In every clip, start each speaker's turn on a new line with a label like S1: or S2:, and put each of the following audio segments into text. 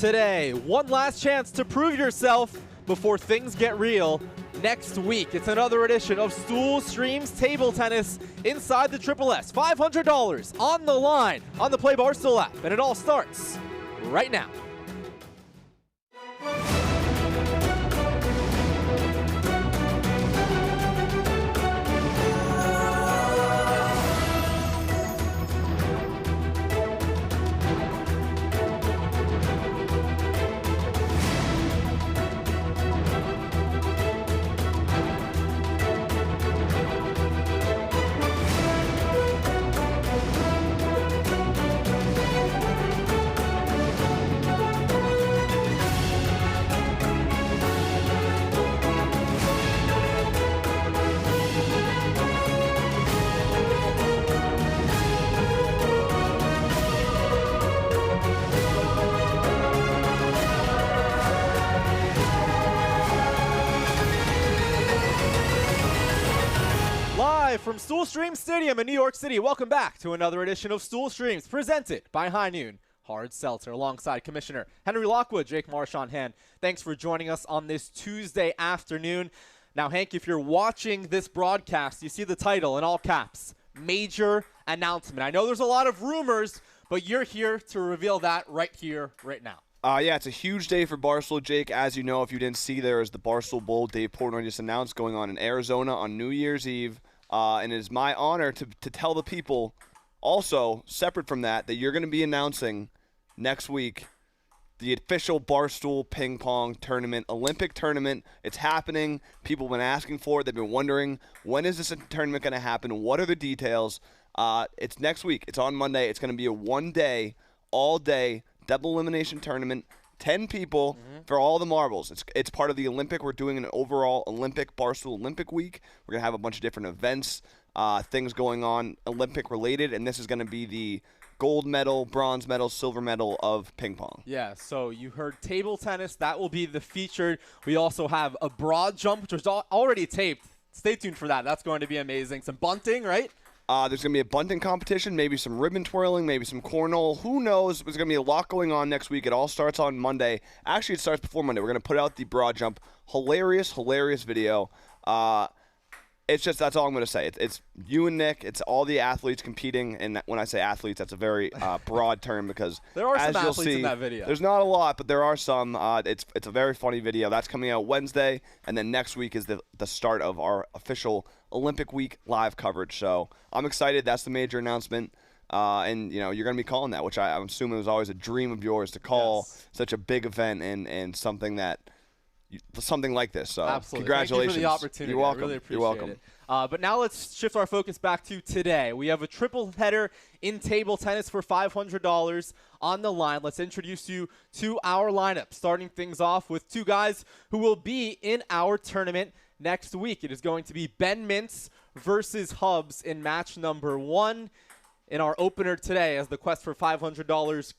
S1: today. One last chance to prove yourself before things get real. Next week, it's another edition of Stool Streams Table Tennis inside the Triple S. $500 on the line on the Play Barstool app, and it all starts right now. From Stool Stream Stadium in New York City, welcome back to another edition of Stool Streams presented by High Noon Hard Seltzer alongside Commissioner Henry Lockwood, Jake Marsh on hand. Thanks for joining us on this Tuesday afternoon. Now, Hank, if you're watching this broadcast, you see the title in all caps, Major Announcement. I know there's a lot of rumors, but you're here to reveal that right here, right now.
S2: Yeah, it's a huge day for Barstool, Jake. As you know, if you didn't see, there is the Barstool Bowl Dave Portnoy just announced going on in Arizona on New Year's Eve. And it is my honor to tell the people, also, separate from that you're going to be announcing next week the official Barstool Ping Pong Tournament, Olympic tournament. It's happening. People have been asking for it. They've been wondering, when is this tournament going to happen? What are the details? It's next week. It's on Monday. It's going to be a one-day, all-day, double elimination tournament. 10 people for all the marbles. It's part of the Olympic. We're doing an overall Olympic, Barstool Olympic week. We're going to have a bunch of different events, things going on Olympic related, and this is going to be the gold medal, bronze medal, silver medal of ping pong. Yeah,
S1: so you heard table tennis. That will be the featured. We also have a broad jump, which was already taped. Stay tuned for that. That's going to be amazing. Some bunting, right?
S2: There's going to be a bunting competition, maybe some ribbon twirling, maybe some cornhole. Who knows? There's going to be a lot going on next week. It all starts on Monday. Actually, it starts before Monday. We're going to put out the broad jump. Hilarious video. It's just, that's all I'm going to say. It's you and Nick. It's all the athletes competing. And when I say athletes, that's a very broad term because
S1: there are
S2: as
S1: some
S2: you'll
S1: athletes
S2: see,
S1: in that video.
S2: There's not a lot, but there are some. It's a very funny video. That's coming out Wednesday. And then next week is the start of our official Olympic week live coverage. So I'm excited. That's the major announcement. And, you know, you're going to be calling that, which I'm assuming was always a dream of yours to call such a big event and something like this. So
S1: absolutely.
S2: Congratulations.
S1: Thank you for the opportunity.
S2: You're welcome.
S1: I really appreciate
S2: You're welcome.
S1: it. But now let's shift our focus back to today. We have a triple header in table tennis for $500 on the line. Let's introduce you to our lineup, starting things off with two guys who will be in our tournament next week. It is going to be Ben Mintz versus Hubs in match number 1 in our opener today as the quest for $500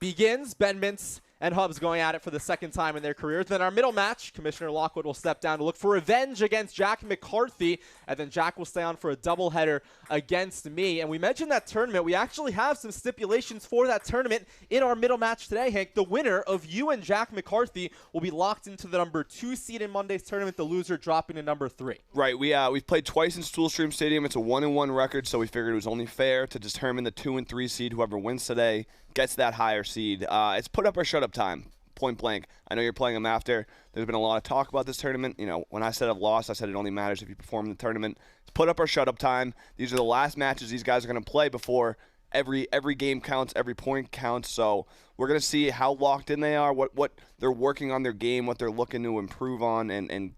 S1: begins. Ben Mintz and Hubs going at it for the second time in their careers. Then our middle match, Commissioner Lockwood will step down to look for revenge against Jack McCarthy, and then Jack will stay on for a doubleheader against me. And we mentioned that tournament. We actually have some stipulations for that tournament in our middle match today, Hank. The winner of you and Jack McCarthy will be locked into the number 2 seed in Monday's tournament, the loser dropping to number 3.
S2: Right. We've played twice in Stool Stream Stadium. It's a 1-1 record, so we figured it was only fair to determine the 2 and 3 seed. Whoever wins today gets that higher seed. It's put up or shut up time. Point blank. I know you're playing them after. There's been a lot of talk about this tournament. You know, when I said I've lost, I said it only matters if you perform in the tournament. It's put up or shut up time. These are the last matches these guys are going to play before every game counts, every point counts. So we're going to see how locked in they are, what they're working on their game, what they're looking to improve on, and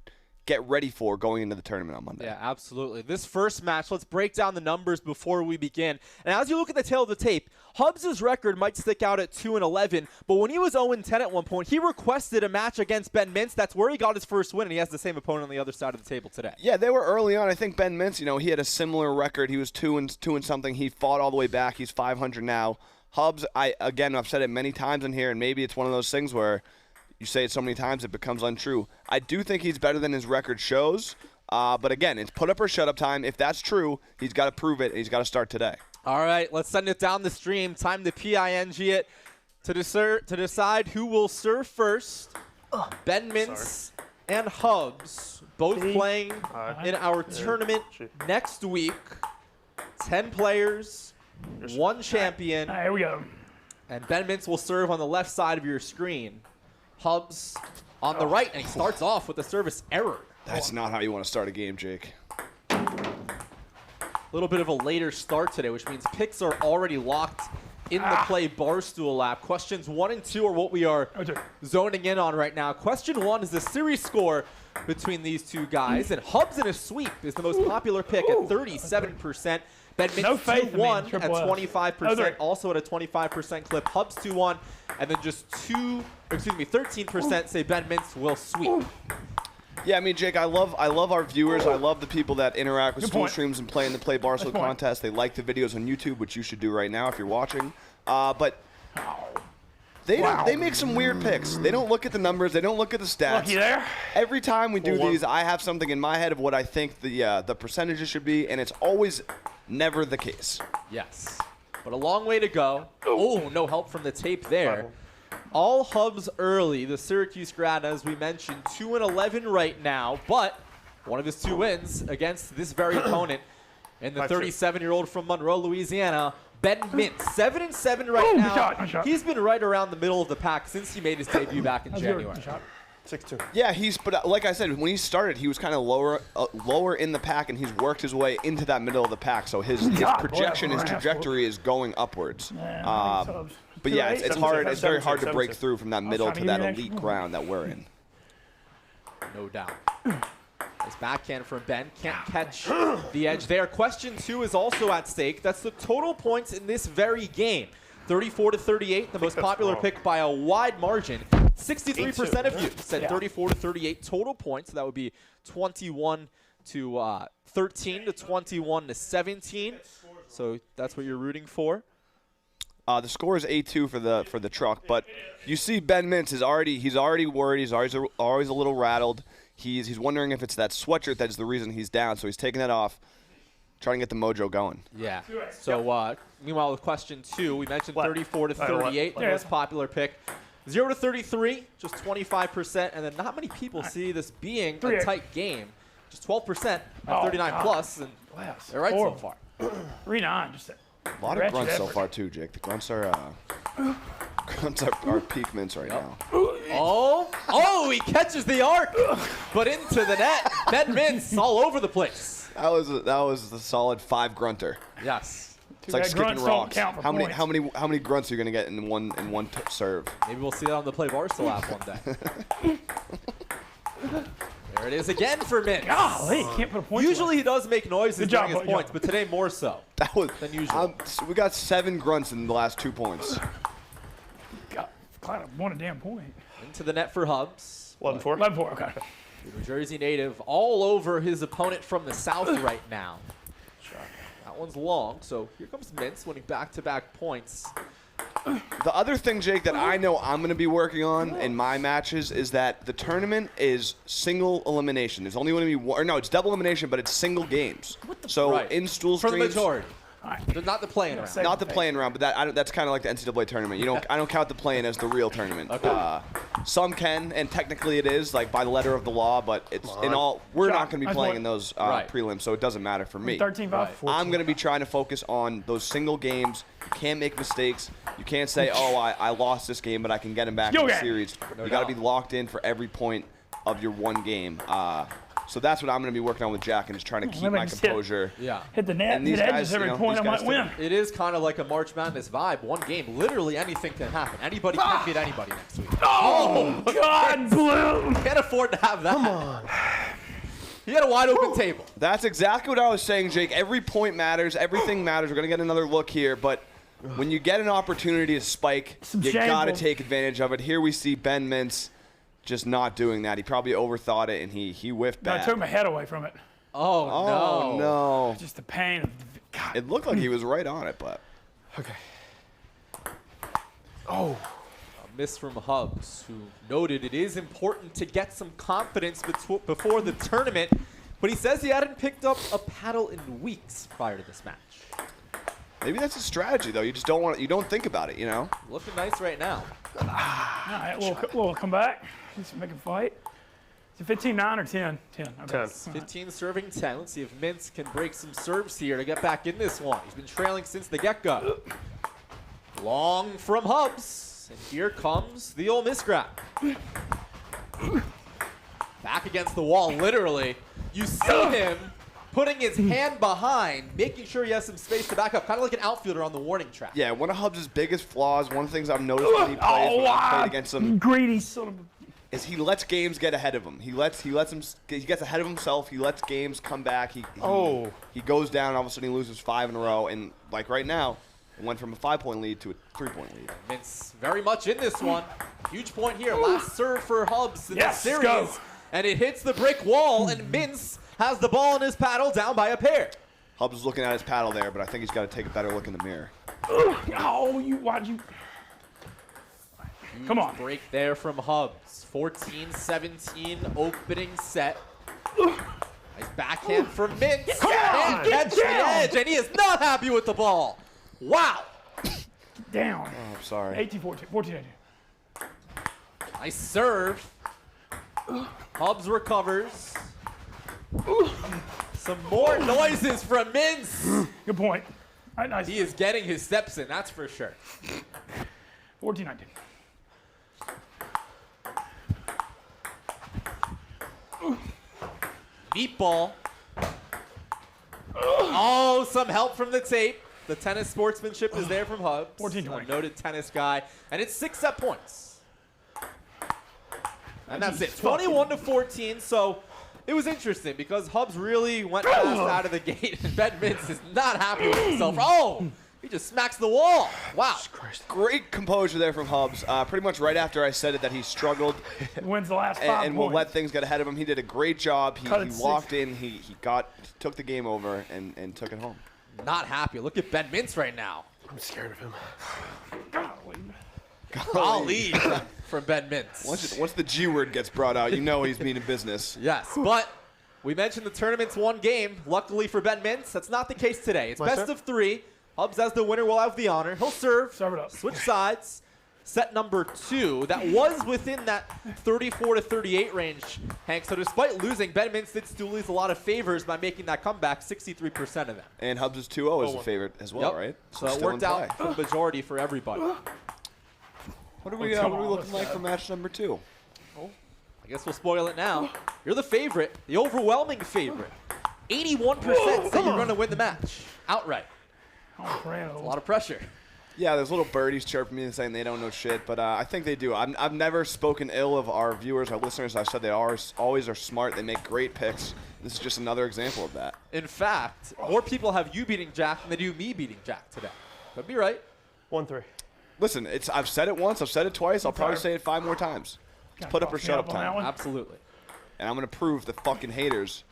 S2: get ready for going into the tournament on Monday.
S1: Yeah, absolutely. This first match, let's break down the numbers before we begin. And as you look at the tail of the tape, Hubs' record might stick out at 2-11, but when he was 0-10 at one point, he requested a match against Ben Mintz. That's where he got his first win, and he has the same opponent on the other side of the table today.
S2: Yeah, they were early on. I think Ben Mintz, you know, he had a similar record. He was 2 and something. He fought all the way back. He's 500 now. Hubs, I've said it many times in here, and maybe it's one of those things where you say it so many times it becomes untrue. I do think he's better than his record shows, but again, it's put up or shut up time. If that's true, he's got to prove it, and he's got to start today.
S1: All right, let's send it down the stream. Time to PING it. To decide who will serve first, Ben Mintz and Hubs, both playing in our tournament next week. 10 players, 1 champion.
S3: Here we go.
S1: And Ben Mintz will serve on the left side of your screen. Hubs on the right, and he starts off with a service error.
S2: That's not how you want to start a game, Jake.
S1: A little bit of a later start today, which means picks are already locked in the Play Barstool app. Questions 1 and 2 are what we are zoning in on right now. Question 1 is the series score between these two guys, and Hubs in a sweep is the most popular pick at 37%. Ben Mintz 2-1 at 25%, also at a 25% clip. Hubs 2-1, and then just 13% say Ben Mintz will sweep.
S2: Yeah, I mean, Jake, I love our viewers. I love the people that interact with Stool streams and play in the Play Barstool contest. They like the videos on YouTube, which you should do right now if you're watching. But they make some weird picks. They don't look at the numbers. They don't look at the stats.
S3: Lucky there.
S2: Every time we do these, I have something in my head of what I think the percentages should be, and it's always never the case.
S1: Yes, but a long way to go. Oh, no help from the tape there. All Hubs early. The Syracuse grad, as we mentioned, 2-11 right now, but one of his 2 wins against this very opponent and the 37-year-old from Monroe, Louisiana, Ben Mintz. 7-7 right now.
S3: Nice shot.
S1: He's been right around the middle of the pack since he made his debut back in January.
S4: 6-2.
S2: Yeah, but like I said, when he started, he was kind of lower in the pack, and he's worked his way into that middle of the pack. So his projection, his trajectory is going upwards. But yeah, it's hard. It's very hard to break through from that middle to that elite ground that we're in.
S1: No doubt. Nice backhand from Ben. Can't catch the edge there. Question 2 is also at stake. That's the total points in this very game. 34-38, the most popular pick by a wide margin. 63% of you said 34-38 total points. So that would be 21 to 13 to 21 to 17. So that's what you're rooting for.
S2: The score is 8-2 for the truck, but you see Ben Mintz he's already worried. He's always a little rattled. He's wondering if it's that sweatshirt that's the reason he's down. So he's taking that off, trying to get the mojo going.
S1: Yeah. So meanwhile, with question 2, we mentioned 34-38, the most popular pick. 0-33, just 25%, and then not many people see this being a tight game. Just 12% at 39 plus, and they're right so far.
S3: 3-9, just
S2: a lot of grunts so far too, Jake. The grunts are peak Mintz right now.
S1: Oh, he catches the arc, but into the net. Ben Mintz all over the place.
S2: That was the solid 5 grunter.
S1: Yes.
S2: It's like skipping rocks. How many grunts are you gonna get in one serve?
S1: Maybe we'll see that on the Play Barstool app one day. There it is again for Mintz.
S3: Golly, can't put a point.
S1: Usually he does make noises during his points, but today more so than usual.
S2: We got 7 grunts in the last 2 points.
S3: God, won a damn point.
S1: Into the net for Hubs.
S3: 11-4. 11-4, okay.
S1: New Jersey native all over his opponent from the south right now. That one's long, so here comes Mintz winning back-to-back points.
S2: The other thing, Jake, that I know I'm going to be working on in my matches is that the tournament is single elimination. There's only going to be one. Or no, it's double elimination, but it's single games. So in Stool streams,
S1: for the majority. Not the play-in round.
S2: Not the play-in round, but that's kind of like the NCAA tournament. I don't count the play-in as the real tournament.
S1: Okay.
S2: Some can, and technically it is, like by the letter of the law. But it's in all. We're not going to be playing in those prelims, so it doesn't matter for me.
S3: 13-5.
S2: I'm going to be trying to focus on those single games. You can't make mistakes. You can't say, "Oh, I lost this game, but I can get him back in the series." You got to be locked in for every point of your one game. So that's what I'm going to be working on with Jack, and just trying to keep my composure.
S3: Hit the net,
S2: and these
S3: hit
S2: guys,
S3: edges every point, I might win.
S1: It is kind of like a March Madness vibe. One game, literally anything can happen. Anybody can beat anybody next week.
S3: Oh, God, Blue!
S1: Can't afford to have that. Come on. He had a wide open table.
S2: That's exactly what I was saying, Jake. Every point matters. Everything matters. We're going to get another look here, but when you get an opportunity to spike, you got to take advantage of it. Here we see Ben Mintz just not doing that. He probably overthought it, and he whiffed bad.
S3: I took my head away from it.
S1: Oh,
S2: no.
S3: Just the pain of God.
S2: It looked like he was right on it, but.
S3: Okay.
S1: A miss from Hubs, who noted it is important to get some confidence before the tournament, but he says he hadn't picked up a paddle in weeks prior to this match.
S2: Maybe that's a strategy though. You just don't want. You don't think about it. You know.
S1: Looking nice right now.
S3: All right, we'll come back. Let's make a fight. Is it 15-9 or 10? 10. Okay.
S4: 10.
S1: 15 serving 10. Let's see if Mintz can break some serves here to get back in this one. He's been trailing since the get-go. Long from Hubs. And here comes the old misgrab. Back against the wall, literally. You see him putting his hand behind, making sure he has some space to back up, kind of like an outfielder on the warning track.
S2: Yeah, one of Hubs' biggest flaws, one of the things I've noticed when he plays, when I've played against him,
S3: Greedy son of a...
S2: is he lets games get ahead of him. He gets ahead of himself. He lets games come back. He goes down, and all of a sudden he loses 5 in a row. And like right now, it went from a 5-point lead to a 3-point lead.
S1: Mintz very much in this one. Huge point here. Last serve for Hubs in the series.
S3: Go.
S1: And it hits the brick wall, and Mintz has the ball in his paddle down by a pair.
S2: Hubs is looking at his paddle there, but I think he's got to take a better look in the mirror.
S3: Why'd you? Come on.
S1: Break there from Hubs. 14-17 opening set. Nice backhand from Mintz. And catch the edge, and he is not happy with the ball. Wow.
S3: Down.
S2: Oh, I'm sorry.
S3: 18-14. 14-18.
S1: Nice serve. Hubs recovers. Some more noises from Mintz.
S3: Good point. All right, nice.
S1: He is getting his steps in, that's for sure.
S3: 14-19.
S1: Meatball. Oh, some help from the tape. The tennis sportsmanship is there from Hubs.
S3: 14-20.
S1: A noted tennis guy. And it's 6 set points. And that's it. 21-14. So it was interesting because Hubs really went fast out of the gate. And Ben Mintz is not happy with himself. Oh, he just smacks the wall. Wow.
S2: Great composure there from Hubs. Pretty much right after I said it that he struggled
S3: Wins the last 5
S2: and will
S3: points.
S2: let things get ahead of him. He did a great job. He
S3: Cut it
S2: walked in. He took the game over and took it home.
S1: Not happy. Look at Ben Mintz right now.
S4: I'm scared of him.
S1: Golly from Ben Mintz.
S2: Once the G word gets brought out, you know he's meaning business.
S1: Yes, but we mentioned the tournament's one game. Luckily for Ben Mintz, that's not the case today. It's best of 3. Hubs as the winner will have the honor. He'll serve,
S3: Serve it up.
S1: switch sides. Set number 2. That was within that 34-38 range, Hank. So despite losing, Ben Mintz did Stoolies a lot of favors by making that comeback, 63% of them.
S2: And Hubs' 2-0 is a favorite as well, right?
S1: So it
S2: still
S1: worked
S2: in
S1: out
S2: play.
S1: for the majority for everybody.
S2: What are we looking like for match number 2?
S1: I guess we'll spoil it now. You're the favorite, the overwhelming favorite. 81% say you're going to win the match outright. A lot of pressure.
S2: Yeah, there's little birdies chirping me and saying they don't know shit, but I think they do. I've never spoken ill of our viewers, our listeners. I've said they always are smart. They make great picks. This is just another example of that.
S1: In fact, more people have you beating Jack than they do me beating Jack today. Could be right.
S4: 1-3.
S2: Listen, I've said it once. I've said it twice. I'll probably say it 5 more times. It's put up or shut up time.
S1: Absolutely.
S2: And I'm going to prove the fucking haters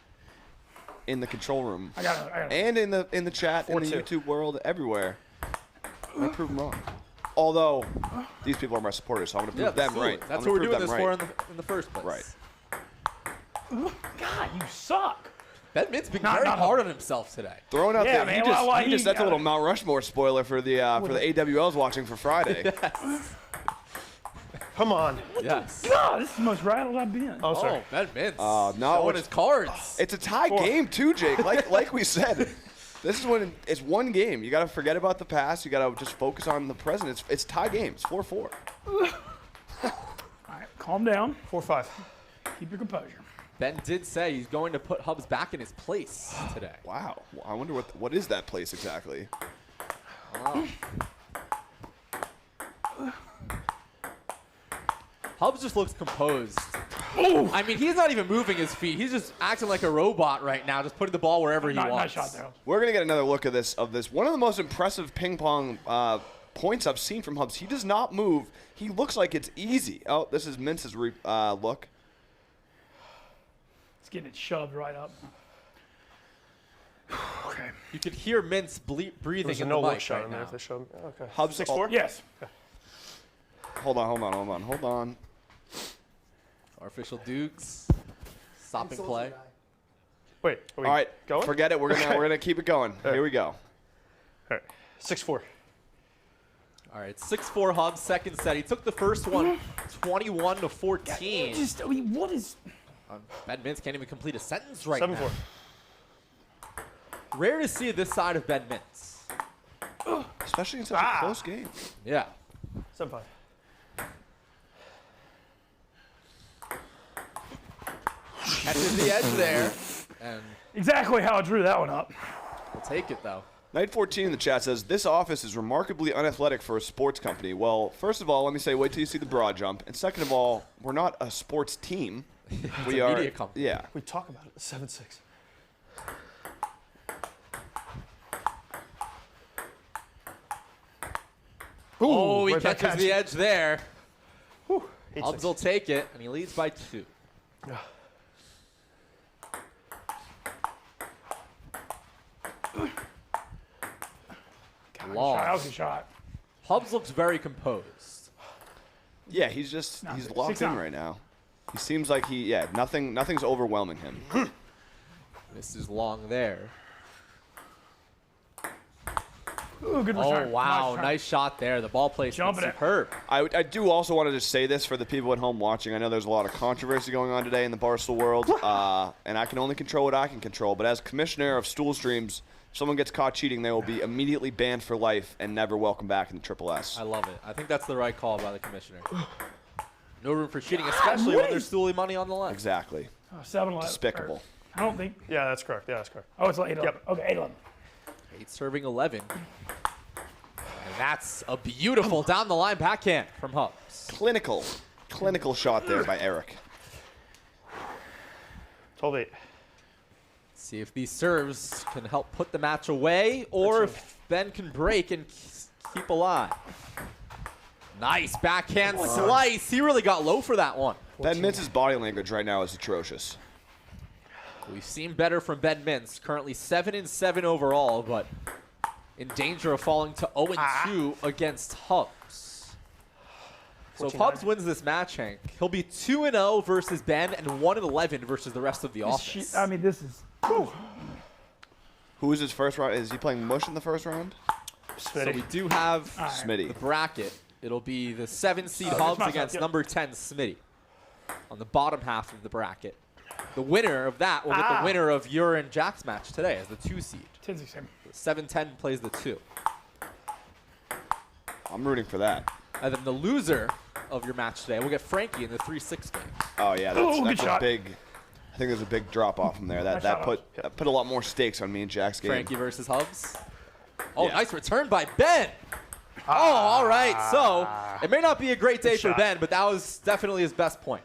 S2: in the control room
S3: I got it.
S2: and in the chat, in the
S4: 4-2.
S2: YouTube world, everywhere. I'm going to prove them wrong. Although, these people are my supporters, so I'm going to prove them
S1: absolutely.
S2: right.
S1: That's
S2: I'm
S1: what
S2: gonna
S1: we're
S2: prove
S1: doing
S2: them
S1: this
S2: right.
S1: for in the first place.
S2: Right.
S3: God, you suck.
S1: Ben Mintz being
S3: Not-
S1: very
S3: not-
S1: hard on himself today.
S2: Throwing out
S3: Yeah,
S2: there,
S3: man,
S2: he just that's a
S3: got
S2: little
S3: it.
S2: Mount Rushmore spoiler for the AWLs watching for Friday.
S4: Come on.
S1: Yes.
S3: God, this is the most rattled I've been.
S4: Oh, sorry.
S1: Oh, Ben Mintz.
S2: no,
S1: showing
S2: it's-
S1: his cards.
S2: It's a tie game too, Jake. Like we said, this is when it's one game. You got to forget about the past. You got to just focus on the present. It's tie game. It's 4-4.
S3: All right, calm down.
S4: 4-5.
S3: Keep your composure.
S1: Ben did say he's going to put Hubs back in his place today.
S2: Wow. I wonder what is that place exactly?
S1: Hubs just looks composed. I mean, he's not even moving his feet. He's just acting like a robot right now, just putting the ball wherever he
S3: Nice
S1: wants.
S3: shot there.
S2: We're gonna get another look at this. One of the most impressive ping pong points I've seen from Hubs. He does not move. He looks like it's easy. Oh, this is Mintz's look.
S3: It's getting it shoved right up. Okay.
S1: You could hear Mintz breathing
S4: There's a
S1: in
S4: no
S1: the
S4: look
S1: mic
S4: shot
S1: right
S4: in there
S1: now.
S4: if they show me. Okay.
S2: Hubs
S4: 6-4?
S3: Yes.
S2: Hold on.
S1: Our official Dukes. Stopping play.
S4: Wait. Are we
S2: All right,
S4: going?
S2: forget it. We're gonna keep it going. Here we go.
S4: All right. 6-4.
S1: All right, 6-4 Hubs, second set. He took the first one 21-14.
S3: I mean, what is?
S1: Ben Mintz can't even complete a sentence right
S4: 7-4.
S1: now. Rare to see this side of Ben Mintz.
S2: Especially in such a close game.
S1: Yeah.
S4: 7-5.
S1: Catches the edge there. And
S3: Exactly how I drew that one up.
S1: we'll take it, though.
S2: Night 14 in the chat says, this office is remarkably unathletic for a sports company. Well, first of all, let me say, wait till you see the broad jump. And second of all, we're not a sports team. We
S1: a
S2: are.
S1: media company.
S2: Yeah.
S4: We talk about it. 7-6.
S1: Oh, he
S4: where'd that
S1: catches the edge there.
S4: Whew.
S1: Hubs
S4: 8-6.
S1: will take it, and he leads by 2. Long.
S3: That was a shot.
S1: Hubs looks very composed.
S2: Yeah, he's locked
S3: 6
S2: in
S3: out.
S2: right now. He seems like nothing's overwhelming him.
S1: This is long there.
S3: Ooh, good
S1: Oh,
S3: return.
S1: wow.
S3: return.
S1: Nice shot there. The ball placement
S3: Jumping it.
S1: superb.
S2: I do also want to just say this for the people at home watching. I know there's a lot of controversy going on today in the Barstool world, and I can only control what I can control. But as commissioner of Stool Streams, if someone gets caught cheating, they will be immediately banned for life and never welcome back in the Triple S.
S1: I love it. I think that's the right call by the commissioner. No room for cheating, especially when there's Stoolie money on the line.
S2: Exactly.
S3: Oh, 7-11.
S2: Despicable.
S3: I don't think.
S4: Yeah, that's correct. Yeah, that's correct.
S3: Oh, it's like 8-11.
S4: Yep.
S3: Okay, 8-11.
S1: 8 serving 11. And that's a beautiful down the line backhand from Hubs.
S2: Clinical shot there by Eric.
S4: 12-8.
S1: See if these serves can help put the match away or if Ben can break and keep alive. Nice backhand slice. He really got low for that one.
S2: Ben Mintz's body language right now is atrocious.
S1: We've seen better from Ben Mintz. Currently 7-7 overall, but in danger of falling to 0-2 against Hubs. So if Hubs wins this match, Hank, he'll be 2-0 versus Ben and 1-11 versus the rest of the office.
S3: I mean, this is.
S2: Who is his first round? Is he playing Mush in the first round?
S1: So we do have
S2: Smitty.
S1: the bracket. It'll be the 7-seed
S3: that's
S1: Hubs
S3: my
S1: against
S3: fault, yep.
S1: number 10 Smitty on the bottom half of the bracket. The winner of that will get the winner of your and Jack's match today as the 2-seed.
S3: 10-6.
S1: 7-10 plays the 2.
S2: I'm rooting for that.
S1: And then the loser of your match today will get Frankie in the 3-6 game.
S2: Oh yeah,
S3: Ooh,
S2: that's
S3: good
S2: a
S3: shot.
S2: big. I think there's a big drop off from there. That
S3: Nice shot,
S2: put a lot more stakes on me and Jack's game.
S1: Frankie versus Hubs. Oh,
S2: Yeah.
S1: nice return by Ben. Oh, all right. So it may not be a great day for
S4: shot.
S1: Ben, but that was definitely his best point.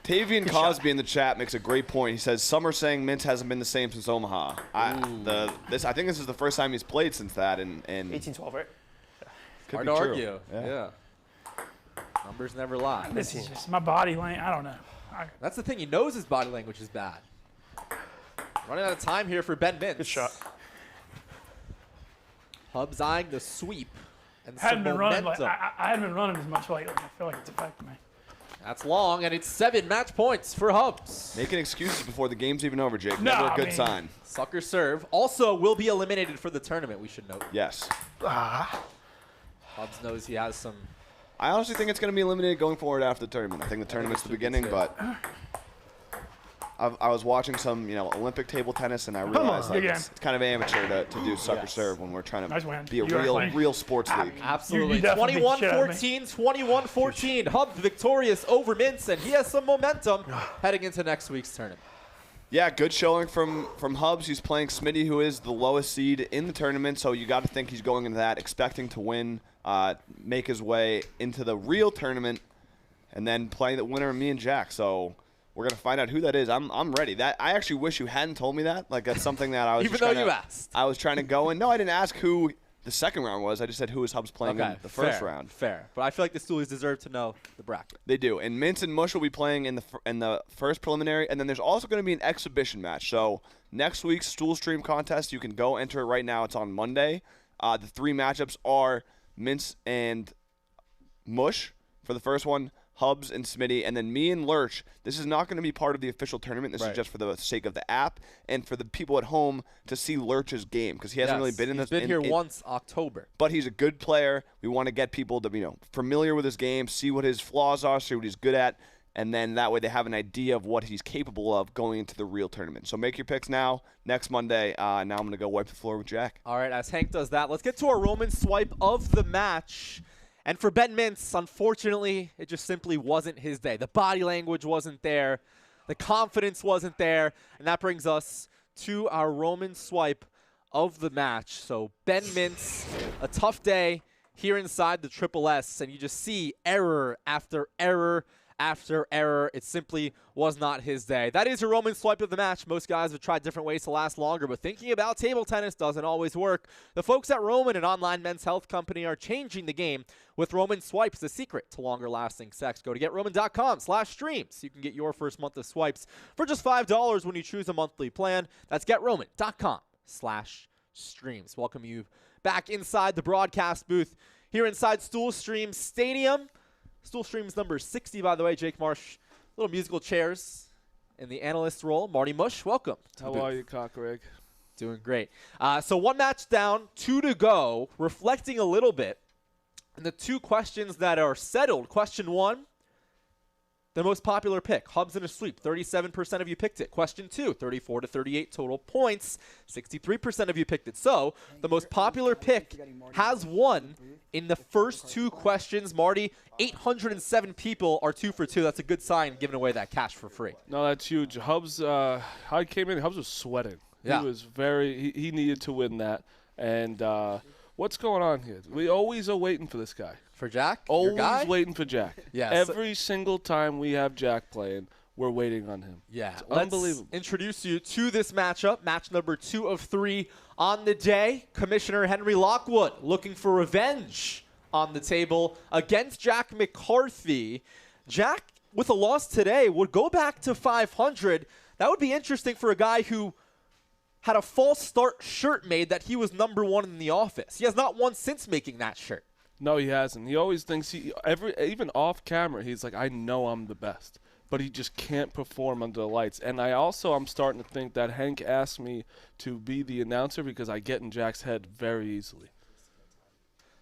S2: Tavian Cosby in the chat makes a great point. He says, "Some are saying Mintz hasn't been the same since Omaha." I think this is the first time he's played since that, and
S4: 18-12, right?
S2: could
S1: Hard
S2: be
S1: to
S2: true.
S1: argue. Yeah. Numbers never lie.
S3: This is just my body language. I don't know.
S1: That's the thing. He knows his body language is bad. Running out of time here for Ben Mintz.
S4: Good shot.
S1: Hubs eyeing the sweep and
S3: I hadn't
S1: some
S3: been running.
S1: momentum.
S3: I hadn't been running as much lately. I feel like it's affecting me.
S1: That's long, and it's 7 match points for Hubs.
S2: Making excuses before the game's even over, Jake.
S3: No,
S2: Never a
S3: I
S2: good
S3: mean-
S2: sign.
S1: Sucker serve. Also will be eliminated for the tournament, we should note.
S2: Yes.
S1: Hubs knows he has some.
S2: I honestly think it's going to be eliminated going forward after the tournament. I think the tournament's the
S1: should be
S2: beginning,
S1: too.
S2: but I was watching some, Olympic table tennis, and I realized
S3: Good game.
S2: it's kind of amateur to do sucker
S1: Yes.
S2: serve when we're trying to
S3: Nice win.
S2: be a
S3: You are clean.
S2: real sports league.
S1: Absolutely.
S3: You definitely beat the shit out of me.
S1: 21-14, 21-14. Hubs victorious over Mintz, and he has some momentum heading into next week's tournament.
S2: Yeah, good showing from Hubs. He's playing Smitty, who is the lowest seed in the tournament, so you got to think he's going into that expecting to win, make his way into the real tournament, and then play the winner of me and Jack. So we're gonna find out who that is. I'm ready. That I actually wish you hadn't told me that. Like that's something that I was
S1: Even
S2: just
S1: though
S2: trying
S1: you
S2: to-
S1: asked.
S2: I was trying to go in. No, I didn't ask who the second round was. I just said who is Hubs playing in the first
S1: fair,
S2: round.
S1: Fair. But I feel like the Stoolies deserve to know the bracket.
S2: They do. And Mintz and Mush will be playing in the first preliminary, and then there's also going to be an exhibition match. So next week's Stool Stream contest, you can go enter it right now. It's on Monday. The 3 matchups are Mintz and Mush for the first one, Hubs and Smitty, and then me and Lurch. This is not going to be part of the official tournament. This is just for the sake of the app and for the people at home to see Lurch's game because he hasn't really been in this.
S1: He's been here once October.
S2: But he's a good player. We want to get people to familiar with his game, see what his flaws are, see what he's good at, and then that way they have an idea of what he's capable of going into the real tournament. So make your picks now. Next Monday, now I'm going to go wipe the floor with Jack.
S1: All right, as Hank does that, let's get to our Roman swipe of the match. And for Ben Mintz, unfortunately, it just simply wasn't his day. The body language wasn't there. The confidence wasn't there. And that brings us to our Roman swipe of the match. So Ben Mintz, a tough day here inside the Triple S. And you just see error after error after error. It simply was not his day. That is your Roman swipe of the match. Most guys have tried different ways to last longer, but thinking about table tennis doesn't always work. The folks at Roman, an online men's health company, are changing the game with Roman Swipes, the secret to longer lasting sex. Go to GetRoman.com/streams. You can get your first month of swipes for just $5 when you choose a monthly plan. That's GetRoman.com/streams. Welcome you back inside the broadcast booth here inside Stool Stream Stadium. Stool Stream's number 60, by the way. Jake Marsh, little musical chairs in the analyst role. Marty Mush, welcome.
S5: How are you, Cockrig?
S1: Doing great. So one match down, 2 to go. Reflecting a little bit, and the 2 questions that are settled. Question 1, the most popular pick, Hubs in a sweep. 37% of you picked it. Question 2, 34 to 38 total points. 63% of you picked it. So the most popular pick has won in the first 2 questions. Marty, 807 people are 2 for 2. That's a good sign, giving away that cash for free.
S5: No, that's huge. Hubs, how he came in, Hubs was sweating.
S1: Yeah.
S5: He was he needed to win that. And what's going on here? We always are waiting for this guy.
S1: For Jack? Your guy?
S5: Always waiting for Jack.
S1: Yeah,
S5: Every single time we have Jack playing, we're waiting on him.
S1: Yeah,
S5: It's
S1: let's
S5: unbelievable.
S1: introduce you to this matchup. Match number 2 of 3 on the day. Commissioner Henry Lockwood looking for revenge on the table against Jack McCarthy. Jack, with a loss today, would go back to 500. That would be interesting for a guy who had a false start shirt made that he was number 1 in the office. He has not won since making that shirt.
S5: No, he hasn't. He always thinks even off camera, he's like, I know I'm the best. But he just can't perform under the lights. And I'm starting to think that Hank asked me to be the announcer because I get in Jack's head very easily.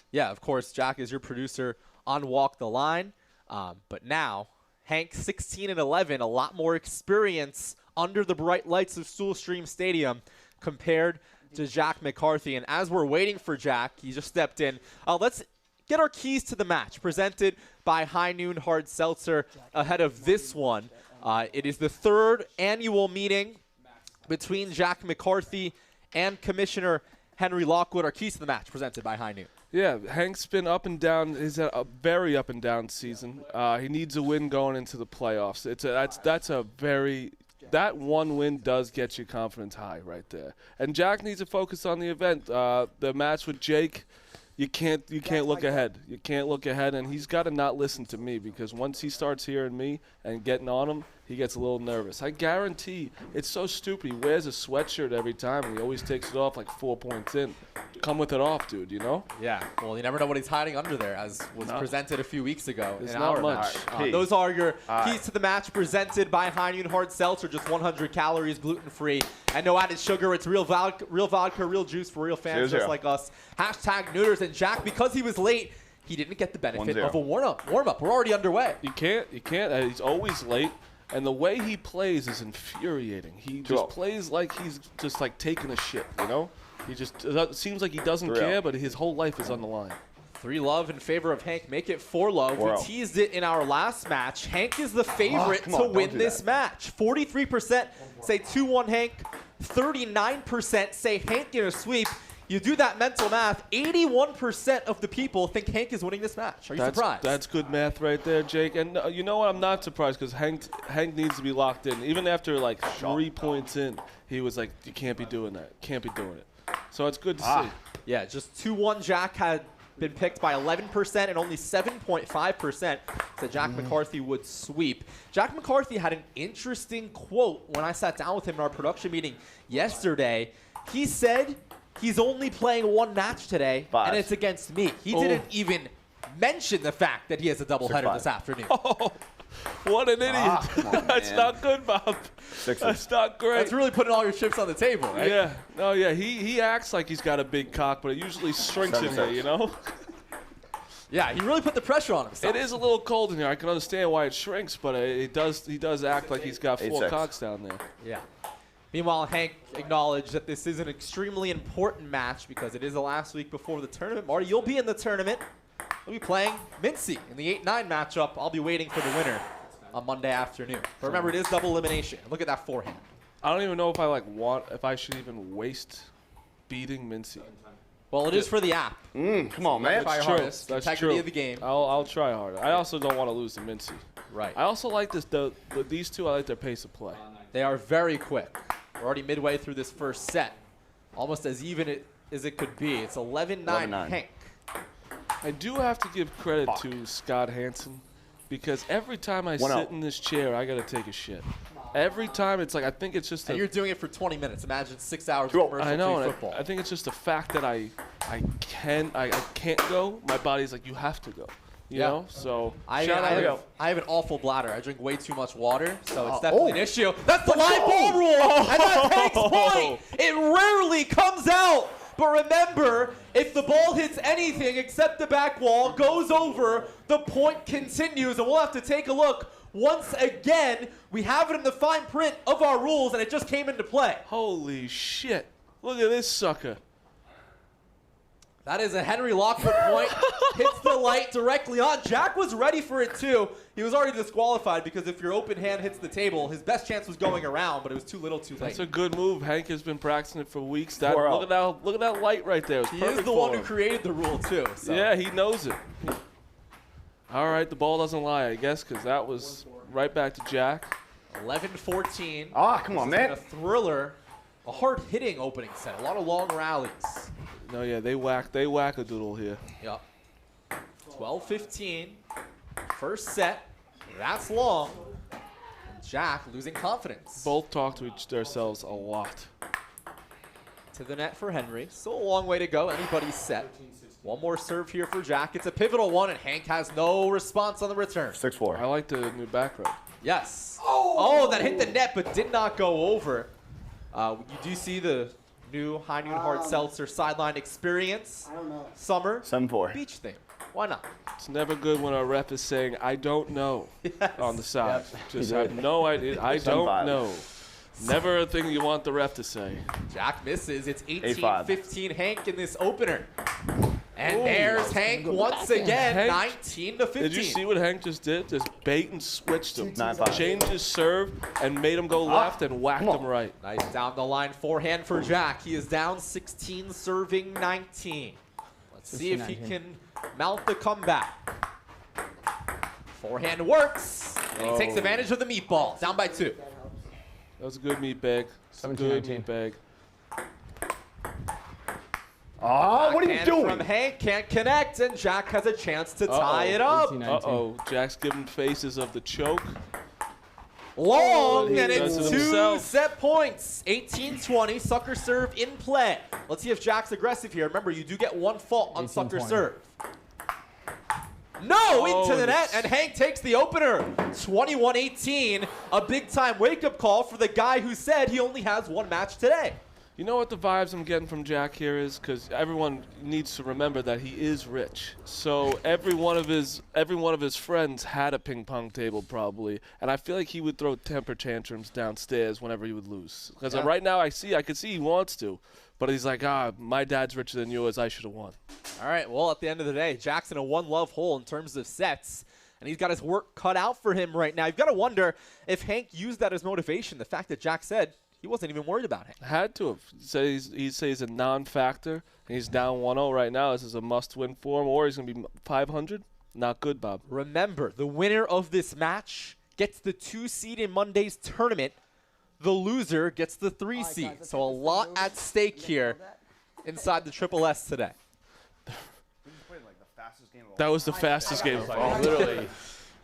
S1: Yeah, of course, Jack is your producer on Walk the Line. But now, Hank, 16 and 11, a lot more experience under the bright lights of Stool Stream Stadium compared to Jack McCarthy. And as we're waiting for Jack, he just stepped in. Let's get our keys to the match, presented by High Noon Hard Seltzer ahead of this one. It is the 3rd annual meeting between Jack McCarthy and Commissioner Henry Lockwood. Our keys to the match, presented by High Noon.
S5: Yeah, Hank's been up and down. He's had a very up and down season. He needs a win going into the playoffs. That one win does get your confidence high right there. And Jack needs to focus on the event. The match with Jake, you can't look ahead. You can't look ahead, and he's got to not listen to me because once he starts hearing me and getting on him, he gets a little nervous. I guarantee it's so stupid. He wears a sweatshirt every time, and he always takes it off like 4 points in. Come with it off, dude, you know?
S1: Yeah, well, you never know what he's hiding under there, as was presented a few weeks ago.
S5: It's
S1: in
S5: not
S1: our
S5: much.
S1: match. Those are your keys to the match, presented by High Noon Hard Seltzer. Just 100 calories, gluten-free, and no added sugar. It's real vodka, real juice for real fans just like us. Hashtag Neuters. And Jack, because he was late, he didn't get the benefit of a warm-up. We're already underway.
S5: You can't. He's always late. And the way he plays is infuriating. He just plays like he's just like taking a shit, you know? He just seems like he doesn't care, but his whole life is on the line.
S1: 3 love in favor of Hank. Make it 4 love. We teased it in our last match. Hank is the favorite to win this match. 43% say 2-1 Hank. 39% say Hank in a sweep. You do that mental math, 81% of the people think Hank is winning this match. Are you surprised?
S5: That's good math right there, Jake. And you know what? I'm not surprised because Hank needs to be locked in. Even after like 3 points in, he was like, you can't be doing that. Can't be doing it. So it's good to see.
S1: Yeah, just 2-1 Jack had been picked by 11% and only 7.5% said Jack McCarthy would sweep. Jack McCarthy had an interesting quote when I sat down with him in our production meeting yesterday. He said he's only playing 1 match today, and it's against me. He didn't even mention the fact that he has a doubleheader this afternoon.
S5: Oh, what an idiot.
S2: Come on,
S5: That's
S2: man.
S5: not good, Bob. That's not great.
S1: That's really putting all your chips on the table, right?
S5: Yeah. No, yeah. He acts like he's got a big cock, but it usually shrinks in here, you know?
S1: Yeah, he really put the pressure on himself.
S5: It is a little cold in here. I can understand why it shrinks, but he does act like he's got 4
S2: 8-6.
S5: cocks down there.
S1: Yeah. Meanwhile, Hank acknowledged that this is an extremely important match because it is the last week before the tournament. Marty, you'll be in the tournament. You'll be playing Mintz in the 8-9 matchup. I'll be waiting for the winner on Monday afternoon. But remember, it is double elimination. Look at that forehand.
S5: I don't even know if if I should even waste beating Mintz.
S1: Well, it is for the app.
S2: Come on, man.
S1: Try
S5: True.
S1: hardest.
S5: That's
S1: Integrity
S5: true.
S1: of the game.
S5: I'll try harder. I also don't want to lose to Mintz.
S1: Right.
S5: I also like these two. I like their pace of play.
S1: They are very quick. We're already midway through this first set. Almost as even as it could be. It's 11-9
S2: 11-9.
S1: Hank.
S5: I do have to give credit to Scott Hansen because every time I
S2: 1-0.
S5: sit in this chair, I got to take a shit. Every time, it's like I think it's just
S1: And you're doing it for 20 minutes. Imagine 6 hours of
S2: 2-0.
S1: commercial-free
S5: I know. And
S1: football.
S5: I think it's just the fact that I can't go. My body's like, you have to go. You know? So
S1: I
S5: shout out.
S1: have an awful bladder. I drink way too much water, so it's definitely an issue. That's the live ball rule, and that's Hank's point. It rarely comes out. But remember, if the ball hits anything except the back wall, goes over, the point continues, and we'll have to take a look. Once again, we have it in the fine print of our rules, and it just came into play.
S5: Holy shit. Look at this sucker.
S1: That is a Henry Lockwood point. Hits the light directly on. Jack was ready for it, too. He was already disqualified because if your open hand hits the table, his best chance was going around, but it was too little too late.
S5: That's a good move. Hank has been practicing it for weeks. Look
S2: 4-0.
S5: at that light right there. It's
S1: He
S5: perfect
S1: is the
S5: for
S1: one who
S5: him.
S1: created the rule, too. So.
S5: Yeah, he knows it. All right, the ball doesn't lie, I guess, because that was right back to Jack.
S1: 11-14.
S2: Come on,
S1: This has
S2: man.
S1: been a thriller, a hard-hitting opening set. A lot of long rallies.
S5: No, yeah, they whack a doodle here.
S1: Yep. 12-15. First set. That's long. And Jack losing confidence.
S5: Both talk to themselves a lot.
S1: To the net for Henry. Still a long way to go. Anybody's set. One more serve here for Jack. It's a pivotal one, and Hank has no response on the return.
S2: 6-4.
S5: I like the new back row.
S1: Yes. Oh, that hit the net but did not go over. You do see the new High Noon Hard Seltzer sideline experience.
S6: I don't know.
S1: Summer
S2: 7-4.
S1: beach theme. Why not?
S5: It's never good when a ref is saying, I don't know, on the side. Just have no idea. I don't
S2: 7-5.
S5: know. Never a thing you want the ref to say.
S1: Jack misses. It's
S2: 8-5.
S1: 18-15 Hank in this opener. And there's Hank once again,
S5: Hank,
S1: 19-15.
S5: Did you see what Hank just did? Just bait and switched him.
S2: 9-5.
S5: Changed his serve and made him go left and whacked him right.
S1: Nice down the line forehand for Jack. He is down 16, serving 19. Let's see if he can mount the comeback. Forehand works. And he takes advantage of the meatball. Down by 2.
S5: That was a good meat bag. Good
S4: 17-19.
S5: meat bag.
S2: What are you
S1: Hand
S2: doing?
S1: from Hank can't connect, and Jack has a chance to tie it up.
S3: 18-19.
S5: Uh-oh. Jack's giving faces of the choke.
S1: Long,
S5: He
S1: and
S5: does
S1: it's
S5: it
S1: 2
S5: himself.
S1: set points. 18-20, sucker serve in play. Let's see if Jack's aggressive here. Remember, you do get 1 fault on sucker
S3: 18-20.
S1: serve. No, into the net,
S5: this-
S1: and Hank takes the opener. 21-18, a big-time wake-up call for the guy who said he only has 1 match today.
S5: You know what the vibes I'm getting from Jack here is? Because everyone needs to remember that he is rich. So every one of his friends had a ping pong table probably, and I feel like he would throw temper tantrums downstairs whenever he would lose. Because
S1: Yeah.
S5: right now I could see he wants to, but he's like, my dad's richer than yours. I should have won.
S1: All right, well, at the end of the day, Jack's in a one-love hole in terms of sets, and he's got his work cut out for him right now. You've got to wonder if Hank used that as motivation, the fact that Jack said he wasn't even worried about Hank.
S5: Had to have. He says he's a non-factor, and he's down 1-0 right now. This is a must-win for him, or he's going to be 500. Not good, Bob.
S1: Remember, the winner of this match gets the 2 seed in Monday's tournament. The loser gets the 3 seed. So a lot at stake here inside the Triple S today.
S5: That was the fastest game of all.
S4: Literally.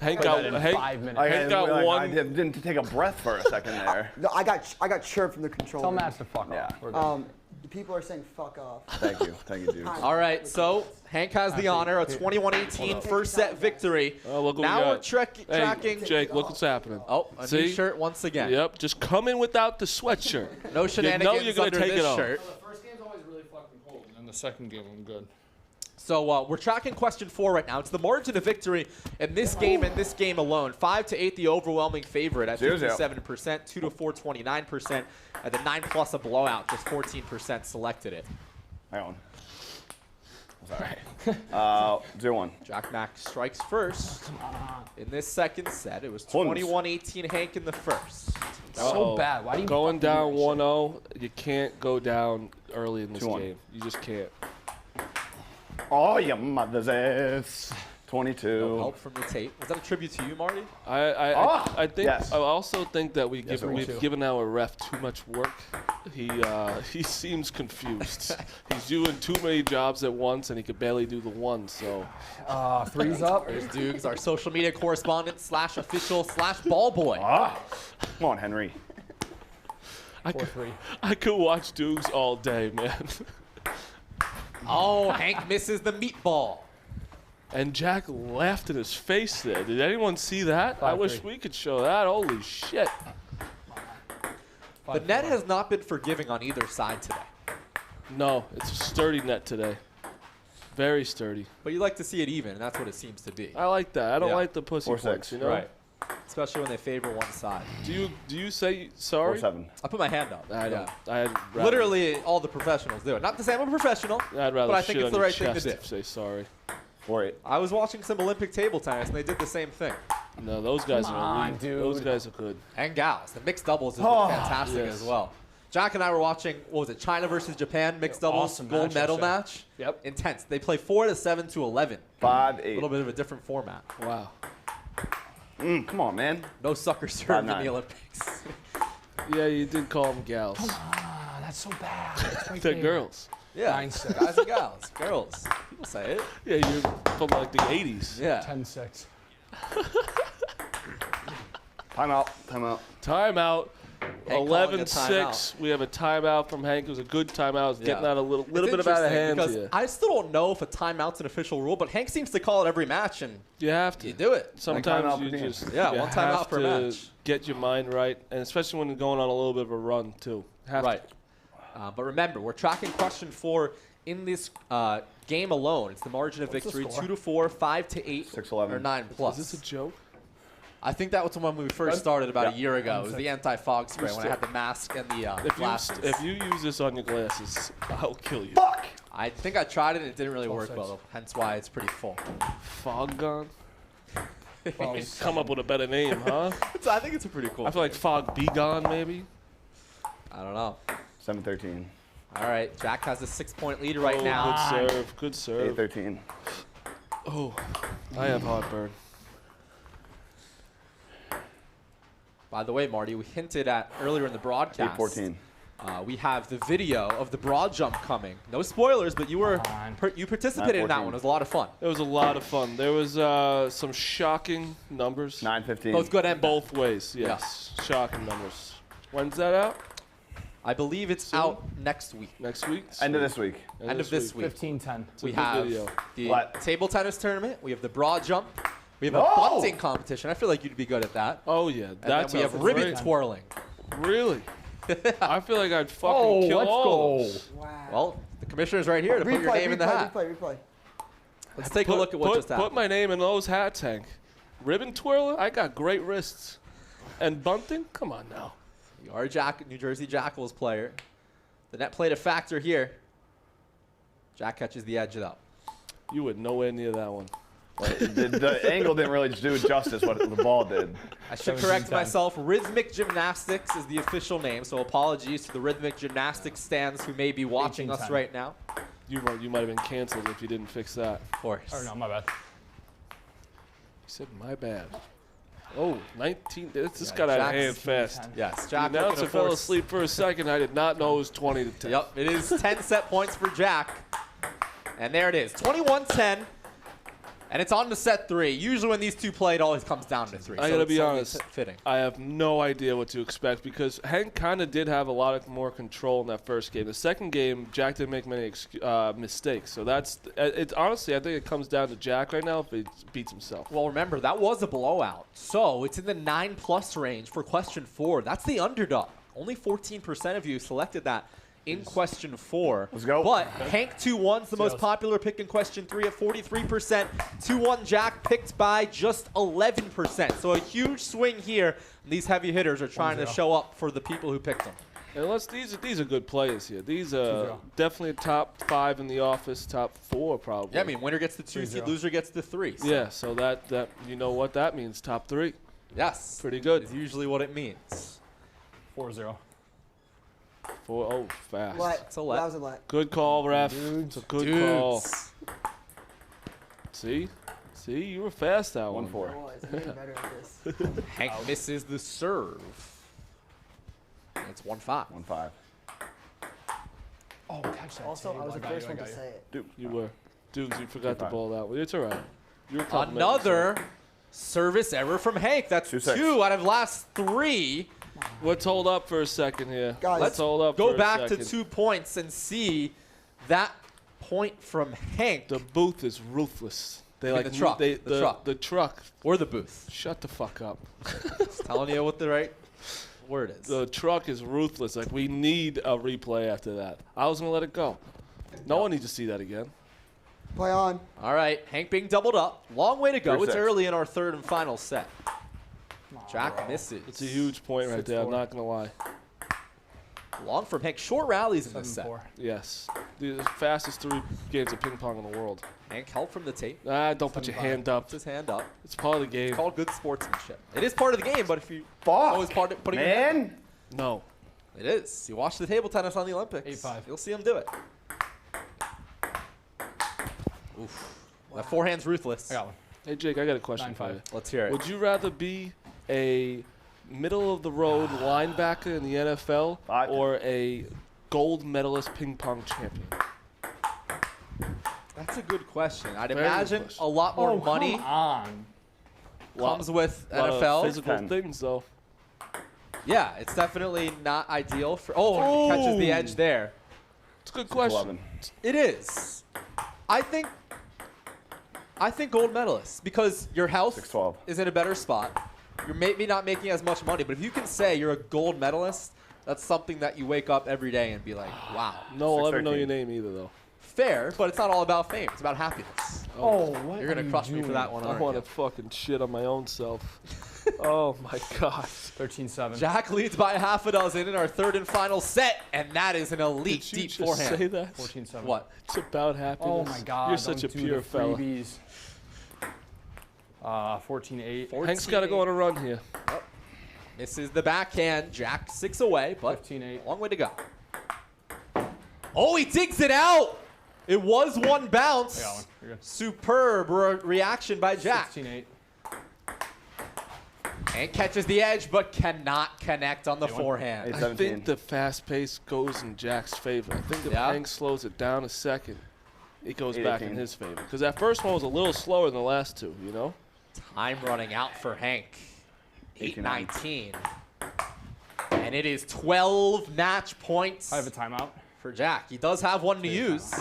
S5: Hank
S3: That
S5: got
S3: in
S5: Hank,
S3: 5 minutes.
S5: Hank got one.
S2: I didn't take a breath for a second there.
S6: No, I got chirped from the controller.
S3: Tell Matt to fuck
S2: Yeah.
S3: off. We're good.
S6: People are saying fuck off.
S2: Thank you, dude.
S1: All right, so Hank has the honor, a 21-18 first set victory.
S5: Oh, look what
S1: Now
S5: we
S1: we're
S5: got.
S1: tracking.
S5: Hey, Jake, look what's happening.
S1: Oh, a new shirt once again.
S5: Yep, just come in without the sweatshirt.
S1: No shenanigans
S5: you're gonna
S1: under
S5: take it
S1: this
S5: off.
S1: shirt.
S7: The first game's always really fucking cold, and then the second game I'm good.
S1: So we're tracking question 4 right now. It's the margin of victory in this game and this game alone. 5-8, the overwhelming favorite at 57%, 2-4, 29%, and the 9+ a blowout, just 14% selected it.
S2: Hang on. Sorry. 0-1.
S1: Jack Mack strikes first in this second set. It was
S2: Huns.
S1: 21-18 Hank in the first.
S7: So bad. Why do you
S5: Going
S7: fucking
S5: down
S7: do that
S5: 1-0, you can't go down early in this
S2: 2-1.
S5: game. You just can't.
S2: Oh, your mother's ass.
S1: No
S2: 22.
S1: help from the tape. Was that a tribute to you, Marty?
S5: I think.
S2: yes.
S5: I also think that
S2: Yes, it
S5: we've
S2: was.
S5: given our ref too much work. He seems confused. He's doing too many jobs at once, and he could barely do the one. So
S7: Three's up.
S1: There's Dukes, our social media correspondent / official / ball boy.
S2: Come on, Henry.
S5: I could watch Dukes all day, man.
S1: Oh, Hank misses the meatball.
S5: And Jack laughed in his face there. Did anyone see that? I wish we could show that. Holy shit.
S1: The net has not been forgiving on either side today.
S5: No, it's a sturdy net today. Very sturdy.
S1: But you like to see it even, and that's what it seems to be.
S5: I like that. I don't
S1: Yeah.
S5: like the pussy
S2: 4-6.
S5: points, you know?
S1: Right. Especially when they favor one side.
S5: Do you say sorry?
S2: 4-7.
S1: I put my hand up.
S5: I don't.
S1: Yeah.
S5: I'd rather,
S1: Literally, all the professionals do it. Not to say I'm a professional,
S5: I'd rather
S1: but I think
S5: shit
S1: it's
S5: on
S1: the
S5: your
S1: right thing to
S5: chest
S1: do.
S5: if say sorry.
S2: 4-8.
S1: I was watching some Olympic table tennis, and they did the same thing.
S5: No, those guys
S7: Come
S5: are
S7: on,
S5: elite.
S7: dude.
S5: Those guys are good.
S1: And gals. The mixed doubles has been fantastic
S5: yes.
S1: as well. Jack and I were watching, what was it, China versus Japan mixed doubles
S7: Awesome
S1: gold
S7: match
S1: medal
S7: yesterday.
S1: match?
S7: Yep.
S1: Intense. They play 4-7 to 11.
S2: 5-8.
S1: A little bit of a different format.
S5: Wow.
S2: Come on, man.
S1: No sucker serve in
S2: 5-9.
S1: the Olympics.
S5: Yeah, you did call them gals.
S7: Ah, that's so bad. It's right
S5: They're
S7: there.
S5: girls.
S1: Yeah,
S7: 9-6.
S1: guys and gals, girls. People say it.
S5: Yeah, you're from like the 80s.
S1: Yeah.
S7: 10-6.
S2: Timeout. Timeout.
S5: Timeout.
S1: Hank calling a
S5: 11-6. We have a timeout from Hank. It was a good timeout. It's getting
S1: Yeah.
S5: out a little
S1: It's
S5: bit of out of
S1: interesting
S5: hand
S1: because
S5: here.
S1: I still don't know if a timeout's an official rule, but Hank seems to call it every match, and
S5: You have to.
S1: you do it.
S5: Sometimes
S2: timeout
S5: you
S2: per game.
S5: just
S1: Yeah,
S5: you
S1: one timeout
S5: have
S1: per
S5: to
S1: match.
S5: get your mind right, and especially when you're going on a little bit of a run too. Have
S1: Right. But remember, we're tracking question 4 in this game alone. It's the margin of victory: 2-4, 5-8,
S2: 6-11.
S1: or 9+.
S5: To. Is this a joke?
S1: I think that was when we first started about
S2: Yeah.
S1: a year ago. It was the anti-fog spray when I had the mask and the glasses.
S5: If you use this on your glasses, I'll kill you.
S2: Fuck!
S1: I think I tried it and it didn't really work
S7: 12-6.
S1: well. Hence why it's pretty full.
S5: Fog gun. Come up with a better name, huh?
S1: I think it's a pretty cool.
S5: I feel like Fog Be Gone, maybe.
S1: I don't know.
S2: 7-13.
S1: All right, Jack has a 6-point lead right now.
S5: Good serve. Good serve.
S2: 8-13.
S5: Oh, I have heartburn.
S1: By the way, Marty, we hinted at earlier in the broadcast.
S2: 8-14.
S1: We have the video of the broad jump coming. No spoilers, but you were you participated in that
S2: 9-14.
S1: one. It was a lot of fun.
S5: It was a lot of fun. There was some shocking numbers.
S2: 9-15.
S1: Both good and bad.
S5: Both ways, yes. Shocking numbers. When's that out?
S1: I believe it's
S5: Soon?
S1: out next week.
S5: Next week?
S2: End of this week.
S1: End of this week.
S7: 15-10.
S1: We
S5: good
S1: have
S5: video.
S1: the
S2: What?
S1: table tennis tournament. We have the broad jump. We have a
S2: Whoa!
S1: bunting competition. I feel like you'd be good at that.
S5: Oh, yeah.
S1: And
S5: That's
S1: then we have ribbon twirling.
S5: Really? I feel like I'd fucking kill
S7: let's
S5: all
S7: go.
S5: of those.
S1: Well, the commissioner's right here to put your name in the hat.
S6: Replay.
S1: Let's take a look at what just happened.
S5: Put my name in those hats, Hank. Ribbon twirler? I got great wrists. And bunting? Come on now.
S1: You are a New Jersey Jackals player. The net played a factor here. Jack catches the edge up.
S5: You were nowhere near that one.
S2: The angle didn't really do justice what the ball did.
S1: I should correct myself. Rhythmic Gymnastics is the official name, so apologies to the Rhythmic Gymnastics stands who may be watching us
S7: 18-10.
S1: right now.
S5: You might have been canceled if you didn't fix that.
S1: Of course.
S7: Or no, my bad.
S5: You said my bad. Oh, 19. This
S1: Yeah,
S5: got out of
S1: Jack's
S5: hand fast.
S1: Yes,
S5: The
S1: Jack looking
S5: announcer
S1: to
S5: fell
S1: force.
S5: asleep for a second. I did not know it was 20-10.
S1: Yep, it is 10 set points for Jack. And there it is, 21-10. And it's on to set 3. Usually when these two play, it always comes down to 3.
S5: I
S1: so
S5: gotta
S1: it's
S5: be
S1: only
S5: honest.
S1: Fitting.
S5: I have no idea what to expect because Hank kind of did have a lot of more control in that first game. The second game, Jack didn't make many mistakes. So that's it's honestly, I think it comes down to Jack right now if he beats himself.
S1: Well, remember, that was a blowout. So it's in the 9+ range for question 4. That's the underdog. Only 14% of you selected that in question 4.
S2: Let's go.
S1: But Hank 2-1's the most popular pick in question 3 at 43%. 2-1 Jack picked by just 11%. So a huge swing here. And these heavy hitters are trying to show up for the people who picked them.
S5: And these are good players here. These are definitely top 5 in the office, top 4 probably.
S1: Yeah, I mean, winner gets the 2 seed, loser gets the 3. So.
S5: Yeah, so that you know what that means, top 3.
S1: Yes.
S5: Pretty good.
S1: Is usually what it means.
S4: 4-0.
S5: Fast.
S1: It's a let.
S6: That was a let.
S5: Good call, ref. It's a good call.
S1: Dudes.
S5: See, you were fast that one.
S2: 1-4.
S6: I was. I'm getting better at this.
S1: Hank misses the serve. And it's 1-5.
S2: 1-5.
S7: Oh, catch that.
S6: Also,
S7: table.
S6: I was the
S7: got you,
S6: first one to
S7: got you.
S6: say it.
S5: You were. Dukes, you forgot to
S2: 2-5.
S5: ball that one. It's all right. You were complimenting yourself.
S1: Another service error from Hank. That's
S2: 2-6.
S1: 2 out of last 3.
S5: Let's hold up for a second here.
S6: Guys,
S5: Let's hold up
S1: Go
S5: for
S1: back
S5: a
S1: to
S5: second.
S1: 2 points and see that point from Hank
S5: The booth is ruthless. They
S1: mean
S5: like
S1: the truck,
S5: They,
S1: the truck.
S5: The truck.
S1: or the booth.
S5: Shut the fuck up.
S1: Just telling you what the right word is.
S5: The truck is ruthless. Like we need a replay after that. I was gonna let it go. No one needs to see that again.
S6: Play on.
S1: All right, Hank being doubled up. Long way to go. It's
S2: 3-6.
S1: early in our 3rd and final set. Jack misses.
S5: It's a huge point right there. I'm
S4: 6-4.
S5: not gonna lie.
S1: Long from Hank. Short rallies in this set.
S4: 7-4.
S5: Yes, the fastest 3 games of ping pong in the world.
S1: Hank help from the tape.
S5: Don't put your hand up.
S1: Puts his hand up.
S5: It's part of the game.
S1: It's called good sportsmanship. It is part of the game, but if you
S2: Fuck,
S1: always part of putting your hand
S2: man.
S5: No.
S1: It is. You watch the table tennis on the Olympics.
S4: 8-5.
S1: You'll see him do it. Oof. That forehand's ruthless.
S4: I got one.
S5: Hey Jake, I got a question for
S4: 9-5.
S5: you.
S1: Let's hear it.
S5: Would you rather be a middle of the road linebacker in the NFL
S2: Five.
S5: or a gold medalist ping pong champion?
S1: That's a good question. I'd
S5: Very good
S1: imagine
S5: question.
S1: a lot more
S4: Oh,
S1: money
S4: come on.
S1: comes with
S5: A lot of
S1: NFL.
S5: physical
S2: 10.
S5: things though.
S1: Yeah, it's definitely not ideal for. Oh, he catches the edge there.
S5: It's a good question.
S2: 11.
S1: It is. I think gold medalist because your health
S2: 6-12.
S1: is in a better spot. You're maybe not making as much money, but if you can say you're a gold medalist, that's something that you wake up every day and be like, wow.
S5: No one will ever know
S2: 6-13.
S5: your name either though.
S1: Fair, but it's not all about fame. It's about happiness.
S4: Oh, what?
S1: You're going to crush me for that one,
S5: I
S1: aren't
S5: want
S1: you?
S5: to fucking shit on my own self. Oh my god.
S4: 13-7.
S1: Jack leads by half a dozen in our 3rd and final set, and that is an elite
S5: Did you
S1: deep
S5: just
S1: forehand.
S5: say that?
S4: 14-7.
S1: What?
S5: It's about happiness.
S4: Oh my God.
S5: You're such a
S4: don't do
S5: pure
S4: the
S5: fella.
S4: freebies. 14-8.
S5: Hank's got to go on a run here.
S1: Misses the backhand. Jack 6 away, but
S4: 15-8.
S1: long way to go. Oh, he digs it out. It was one bounce.
S4: I got one. You're good.
S1: Superb reaction by Jack.
S4: 16-8.
S1: And catches the edge, but cannot connect on the forehand.
S2: Eight.
S5: I
S2: 17.
S5: think the fast pace goes in Jack's favor. I think if
S1: Yeah?
S5: Hank slows it down a second, it goes
S2: 8,
S5: back in
S2: 18.
S5: his favor. Because that first one was a little slower than the last 2, you know?
S1: Time running out for Hank. 8-19. And it is 12 match points
S4: I have a timeout.
S1: for Jack. He does have one to use.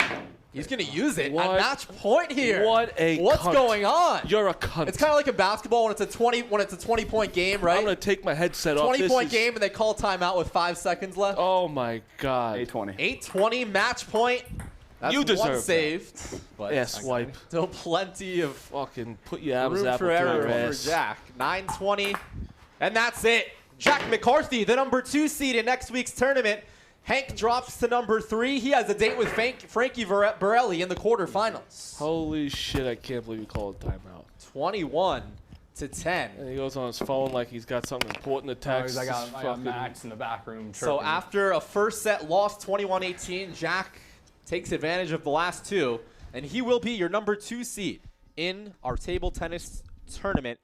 S1: He's going to use it.
S5: What?
S1: A match point here.
S5: What a
S1: What's
S5: cunt.
S1: going on?
S5: You're a cunt.
S1: It's kind of like a basketball when it's a 20-point game, right?
S5: I'm going to take my headset off.
S1: 20-point game and they call timeout with 5 seconds left.
S5: Oh my God.
S2: 8-20.
S1: 8-20 match point. That's
S5: You deserve
S1: one
S5: that.
S1: saved. But
S5: Yeah, swipe.
S1: still plenty of
S5: Fucking put your abs
S1: room
S5: apple
S1: for
S5: through
S1: error
S5: your
S1: for
S5: ass.
S1: Jack. 9-20. And that's it. Jack McCarthy, the number 2 seed in next week's tournament. Hank drops to number 3. He has a date with Frankie Borelli in the quarterfinals.
S5: Holy shit, I can't believe you called a timeout.
S1: 21-10.
S5: And he goes on his phone like he's got something important to text.
S4: I got
S5: Fucking-
S4: Max in the back room.
S1: So
S4: chirping.
S1: after a first set loss, 21-18, Jack takes advantage of the last 2, and he will be your number 2 seed in our table tennis tournament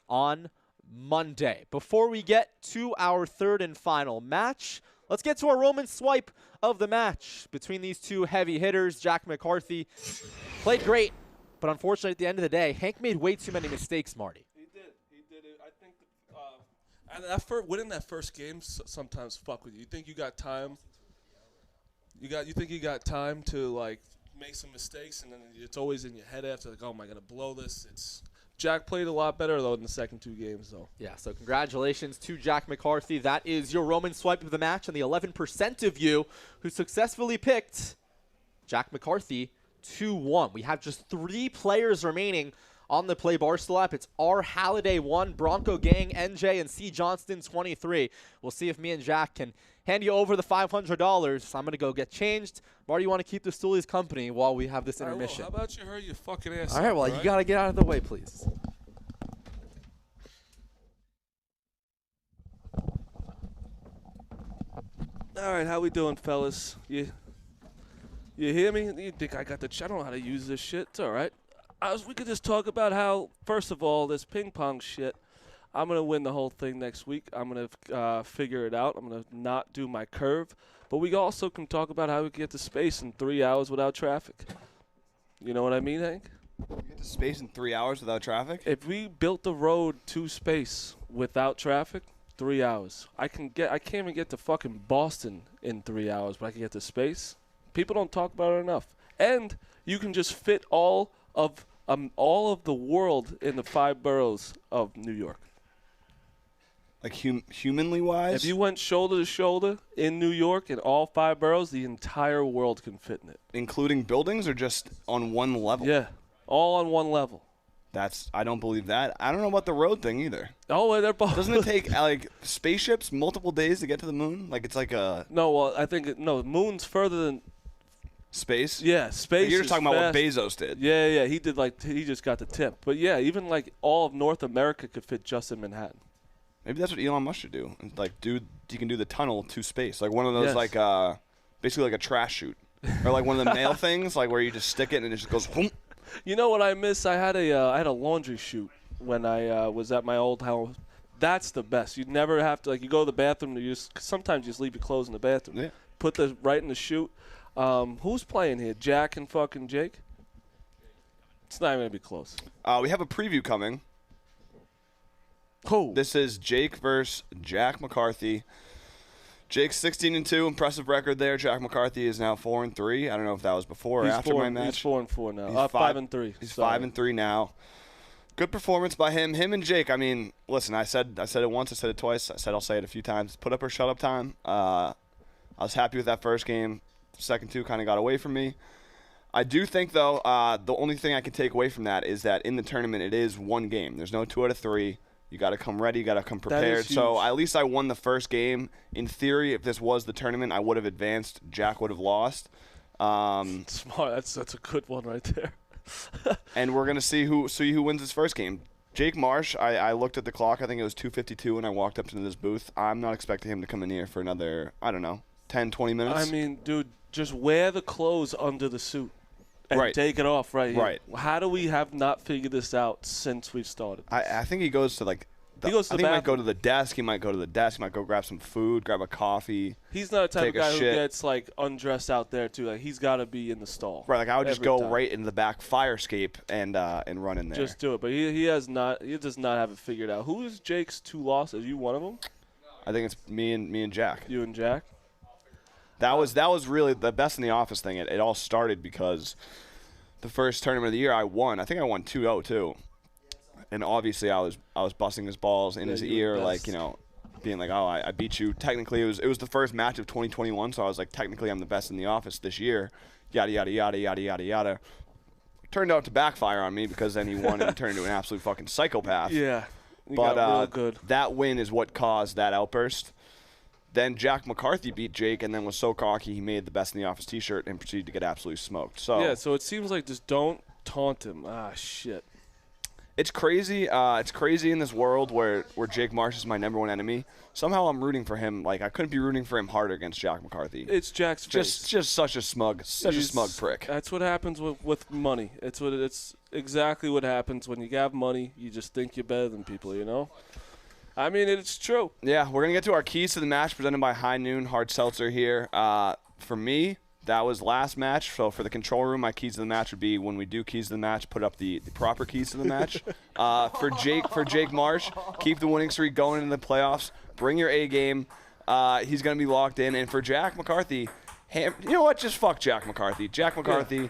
S1: on Monday. Before we get to our 3rd and final match, let's get to our Roman swipe of the match between these 2 heavy hitters. Jack McCarthy played great, But unfortunately, at the end of the day, Hank made way too many mistakes, Marty.
S5: He did. I think and that winning that first game sometimes fuck with you. You think you got time. You think you got time to like make some mistakes, and then it's always in your head after like, oh, am I gonna blow this? Jack played a lot better though in the second 2 games though.
S1: Yeah, so congratulations to Jack McCarthy. That is your Roman swipe of the match, and the 11% of you who successfully picked Jack McCarthy 2-1. We have just 3 players remaining on the Play Barstool app. It's R. Halliday 1, Bronco Gang, NJ, and C. Johnston 23. We'll see if me and Jack can hand you over the $500. I'm going to go get changed. Marty, you want to keep the Stoolies company while we have this intermission?
S5: How about you hurry your fucking ass
S1: All right, well, you got to get out of the way, please.
S5: All right, how we doing, fellas? You hear me? You think I got the I don't know how to use this shit. It's all right. We could just talk about how, first of all, this ping pong shit, I'm going to win the whole thing next week. I'm going to figure it out. I'm going to not do my curve. But we also can talk about how we can get to space in 3 hours without traffic. You know what I mean, Hank?
S2: You get to space in 3 hours without traffic?
S5: If we built the road to space without traffic, 3 hours. I can't even get to fucking Boston in 3 hours, but I can get to space. People don't talk about it enough. And you can just fit all of the world in the 5 boroughs of New York.
S2: Like humanly wise?
S5: If you went shoulder to shoulder in New York in all 5 boroughs, the entire world can fit in it.
S2: Including buildings or just on one level?
S5: Yeah, all on one level.
S2: I don't believe that. I don't know about the road thing either.
S5: Oh, well, they're both.
S2: Doesn't it take like spaceships multiple days to get to the moon? Like it's like a
S5: No, well, I think the moon's further than
S2: space?
S5: Yeah, space.
S2: You're
S5: is
S2: just talking about what
S5: fast.
S2: Bezos did.
S5: Yeah, he did he just got the tip. But yeah, even like all of North America could fit just in Manhattan.
S2: Maybe that's what Elon Musk should do. Like, you can do the tunnel to space, like one of those
S5: Yes.
S2: like basically like a trash chute, or like one of the mail things, like where you just stick it and it just goes. Whoom.
S5: You know what I miss? I had a laundry chute when I was at my old house. That's the best. You never have to you go to the bathroom. Sometimes you just leave your clothes in the bathroom.
S2: Yeah.
S5: Put right in the chute. Who's playing here? Jack and fucking Jake? It's not even gonna be close.
S2: We have a preview coming.
S5: Who?
S2: This is Jake versus Jack McCarthy. Jake's 16-2, impressive record there. Jack McCarthy is now 4-3. I don't know if that was before or after my match.
S5: He's 4-4 now.
S2: He's
S5: 5-3.
S2: He's
S5: Sorry.
S2: 5-3 now. Good performance by him. Him and Jake. I mean, listen. I said it once. I said it twice. I said I'll say it a few times. Put up or shut up time. I was happy with that first game. The second 2 kind of got away from me. I do think though, the only thing I can take away from that is that in the tournament it is one game. There's no 2 out of 3. You got to come ready. You got to come prepared. So at least I won the first game. In theory, if this was the tournament, I would have advanced. Jack would have lost.
S5: Smart. That's a good one right there.
S2: And we're gonna see who wins this first game. Jake Marsh. I looked at the clock. I think it was 2:52 when I walked up to this booth. I'm not expecting him to come in here for another 10, 20 minutes.
S5: I mean, dude, just wear the clothes under the suit and
S2: Right.
S5: take it off right here.
S2: Right.
S5: How do we have not figured this out since we've started?
S2: I think he goes to
S5: He goes to
S2: I
S5: the
S2: think he might go
S5: bathroom.
S2: to the desk. He might go to the desk. He might go grab some food, grab a coffee.
S5: He's not the type
S2: Take
S5: of
S2: a
S5: guy who
S2: shit.
S5: gets undressed out there too. He's got to be in the stall.
S2: Right, like I would just
S5: every
S2: go
S5: time.
S2: right into the back fire escape and run in there.
S5: Just do it. But he does not have it figured out. Who is Jake's 2 losses? You one of them?
S2: I think it's me and Jack.
S5: You and Jack?
S2: That was really the best in the office thing. It all started because the first tournament of the year I won. I think I won 2-0 too. And obviously I was busting his balls in his
S5: you were
S2: ear,
S5: best.
S2: like, being like, oh, I beat you. Technically it was the first match of 2021, so I was like, technically I'm the best in the office this year. Yada yada yada yada yada yada. Turned out to backfire on me because then he won and turned into an absolute fucking psychopath.
S5: Yeah. You
S2: But
S5: got real good.
S2: that win is what caused that outburst. Then Jack McCarthy beat Jake and then was so cocky he made the best in the office T-shirt and proceeded to get absolutely smoked. So
S5: Yeah, so it seems like just don't taunt him. Ah, shit.
S2: it's crazy. It's crazy in this world where Jake Marsh is my #1 enemy. Somehow I'm rooting for him. Like I couldn't be rooting for him harder against Jack McCarthy.
S5: It's Jack's face.
S2: Just such a smug prick.
S5: That's what happens with money. It's exactly what happens when you have money. You just think you're better than people, you know? I mean, it's true.
S2: Yeah, we're going to get to our keys to the match presented by High Noon Hard Seltzer here. For me, that was last match. So for the control room, my keys to the match would be when we do keys to the match, put up the proper keys to the match. For Jake Marsh, keep the winning streak going in the playoffs. Bring your A game. He's going to be locked in. And for Jack McCarthy, you know what? Just fuck Jack McCarthy. Jack McCarthy,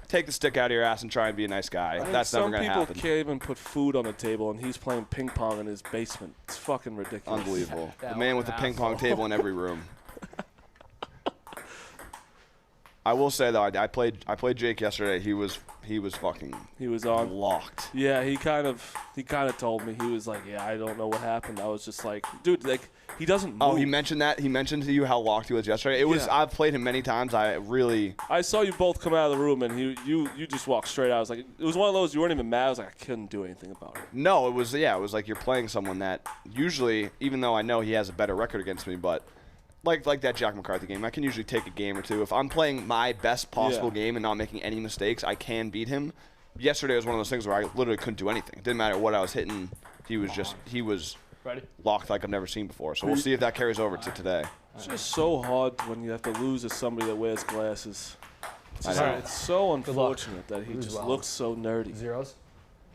S2: take the stick out of your ass and try and be a nice guy. That's never going to happen.
S5: Some people can't even put food on the table, and he's playing ping pong in his basement. It's fucking ridiculous.
S2: Unbelievable. The man with the ping pong table in every room. I will say though, I played Jake yesterday. He was
S5: on
S2: locked.
S5: Yeah, he kind of told me. He was like, yeah, I don't know what happened. I was just like, dude, like he doesn't move.
S2: Oh, he mentioned that. He mentioned to you how locked he was yesterday. It was. I've played him many times. I saw
S5: you both come out of the room and you just walked straight out. I was like, it was one of those you weren't even mad. I was like, I couldn't do anything about it.
S2: No, it was like you're playing someone that usually, even though I know he has a better record against me, but. Like that Jack McCarthy game, I can usually take a game or two. If I'm playing my best possible game and not making any mistakes, I can beat him. Yesterday was one of those things where I literally couldn't do anything. It didn't matter what I was hitting. He was locked like I've never seen before. So we'll see if that carries over to today.
S5: It's just so hard when you have to lose to somebody that wears glasses. It's so unfortunate that he just looks so nerdy.
S7: Zeros.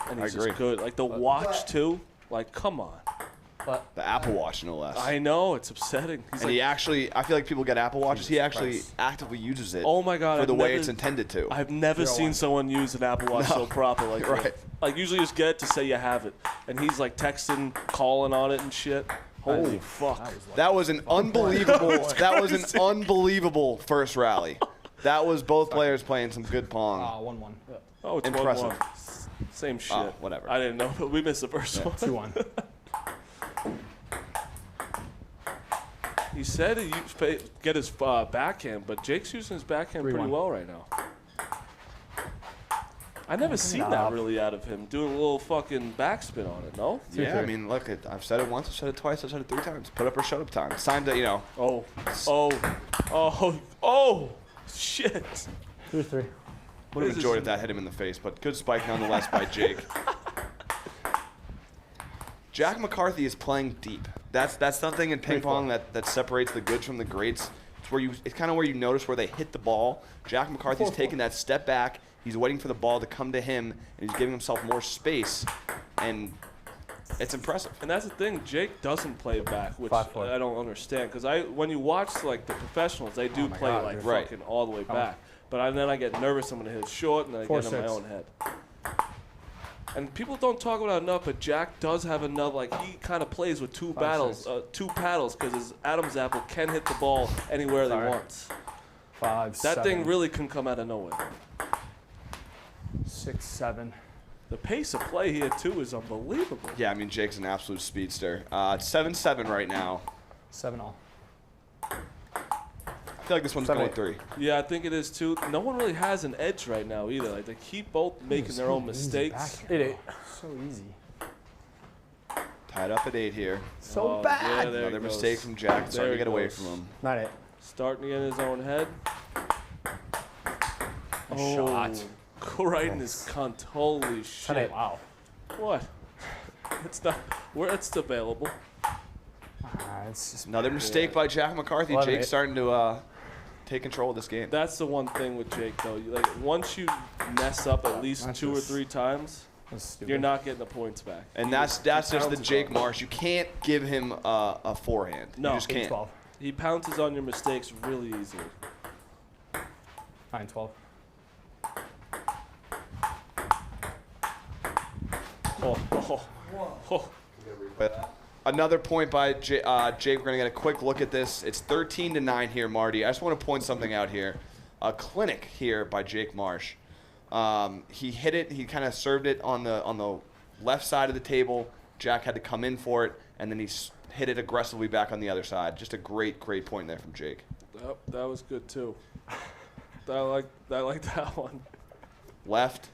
S5: And he's just good. Like the watch too. Like, come on.
S2: The Apple Watch, no less.
S5: I know, it's upsetting.
S2: And he actually, I feel like people get Apple Watches. He actually actively uses it.
S5: Oh my God!
S2: For the way it's intended to.
S5: I've never seen someone use an Apple Watch so proper like that.
S2: Right.
S5: Like usually just get it to say you have it, and he's like texting, calling on it and shit. Holy fuck!
S2: That was an unbelievable. That was an unbelievable first rally. That was both players playing some good Pong.
S7: 1-1. Yeah.
S5: Oh, it's
S2: impressive.
S5: 1-1. Same shit.
S2: Whatever.
S5: I didn't know, but we missed the first one.
S7: 2-1.
S5: He said he get his backhand, but Jake's using his backhand pretty well right now. I never seen that really out of him, doing a little fucking backspin on it, no?
S2: Yeah, I mean, look, I've said it once, I've said it twice, I've said it 3 times. Put up or shut up time. It's time to, you know.
S5: Oh, shit.
S3: 2-3.
S2: Would have enjoyed if that hit him in the face, but good spike nonetheless by Jake. Jack McCarthy is playing deep. That's something in ping pong that separates the goods from the greats. It's kind of where you notice where they hit the ball. Jack McCarthy's taking that step back. He's waiting for the ball to come to him, and he's giving himself more space, and it's impressive.
S5: And that's the thing, Jake doesn't play back, which I don't understand. Because when you watch like the professionals, they do play fucking all the way back. But then I get nervous. I'm gonna hit it short, and then I get in my own head. And people don't talk about it enough, but Jack does have another, like, he kind of plays with two paddles, because his Adam's apple can hit the ball anywhere he wants.
S7: 5,
S5: that thing really can come out of nowhere.
S7: 6, 7.
S5: The pace of play here, too, is unbelievable.
S2: Yeah, I mean, Jake's an absolute speedster. It's 7-7 right now.
S7: 7-all.
S2: I feel like this one's going 3.
S5: Yeah, I think it is, too. No one really has an edge right now, either. Like, they keep both making their own mistakes.
S3: 8-8.
S7: So easy.
S2: Tied up at 8 here.
S3: So bad.
S2: Yeah, another mistake from Jack. Starting to get away from him.
S3: 9-8.
S5: Starting to get in his own head.
S7: Shot.
S5: Go right in his cunt. Holy shit.
S3: 10-8. Wow.
S5: What? It's not. It's available.
S3: It's just
S2: Another mistake by Jack McCarthy.
S3: 11-8.
S2: Jake's starting to take control of this game.
S5: That's the one thing with Jake, though. Like once you mess up at least 2 or 3 times, you're not getting the points back.
S2: And that's just the Jake Marsh. You can't give him a forehand.
S5: No.
S2: You just can't.
S3: 12.
S5: He pounces on your mistakes really easily.
S7: 9-12.
S2: Another point by Jake. We're going to get a quick look at this. It's 13-9 here, Marty. I just want to point something out here. A clinic here by Jake Marsh. He hit it. He kind of served it on the left side of the table. Jack had to come in for it, and then he hit it aggressively back on the other side. Just a great point there from Jake.
S5: That was good, too. I like that one.
S2: Left,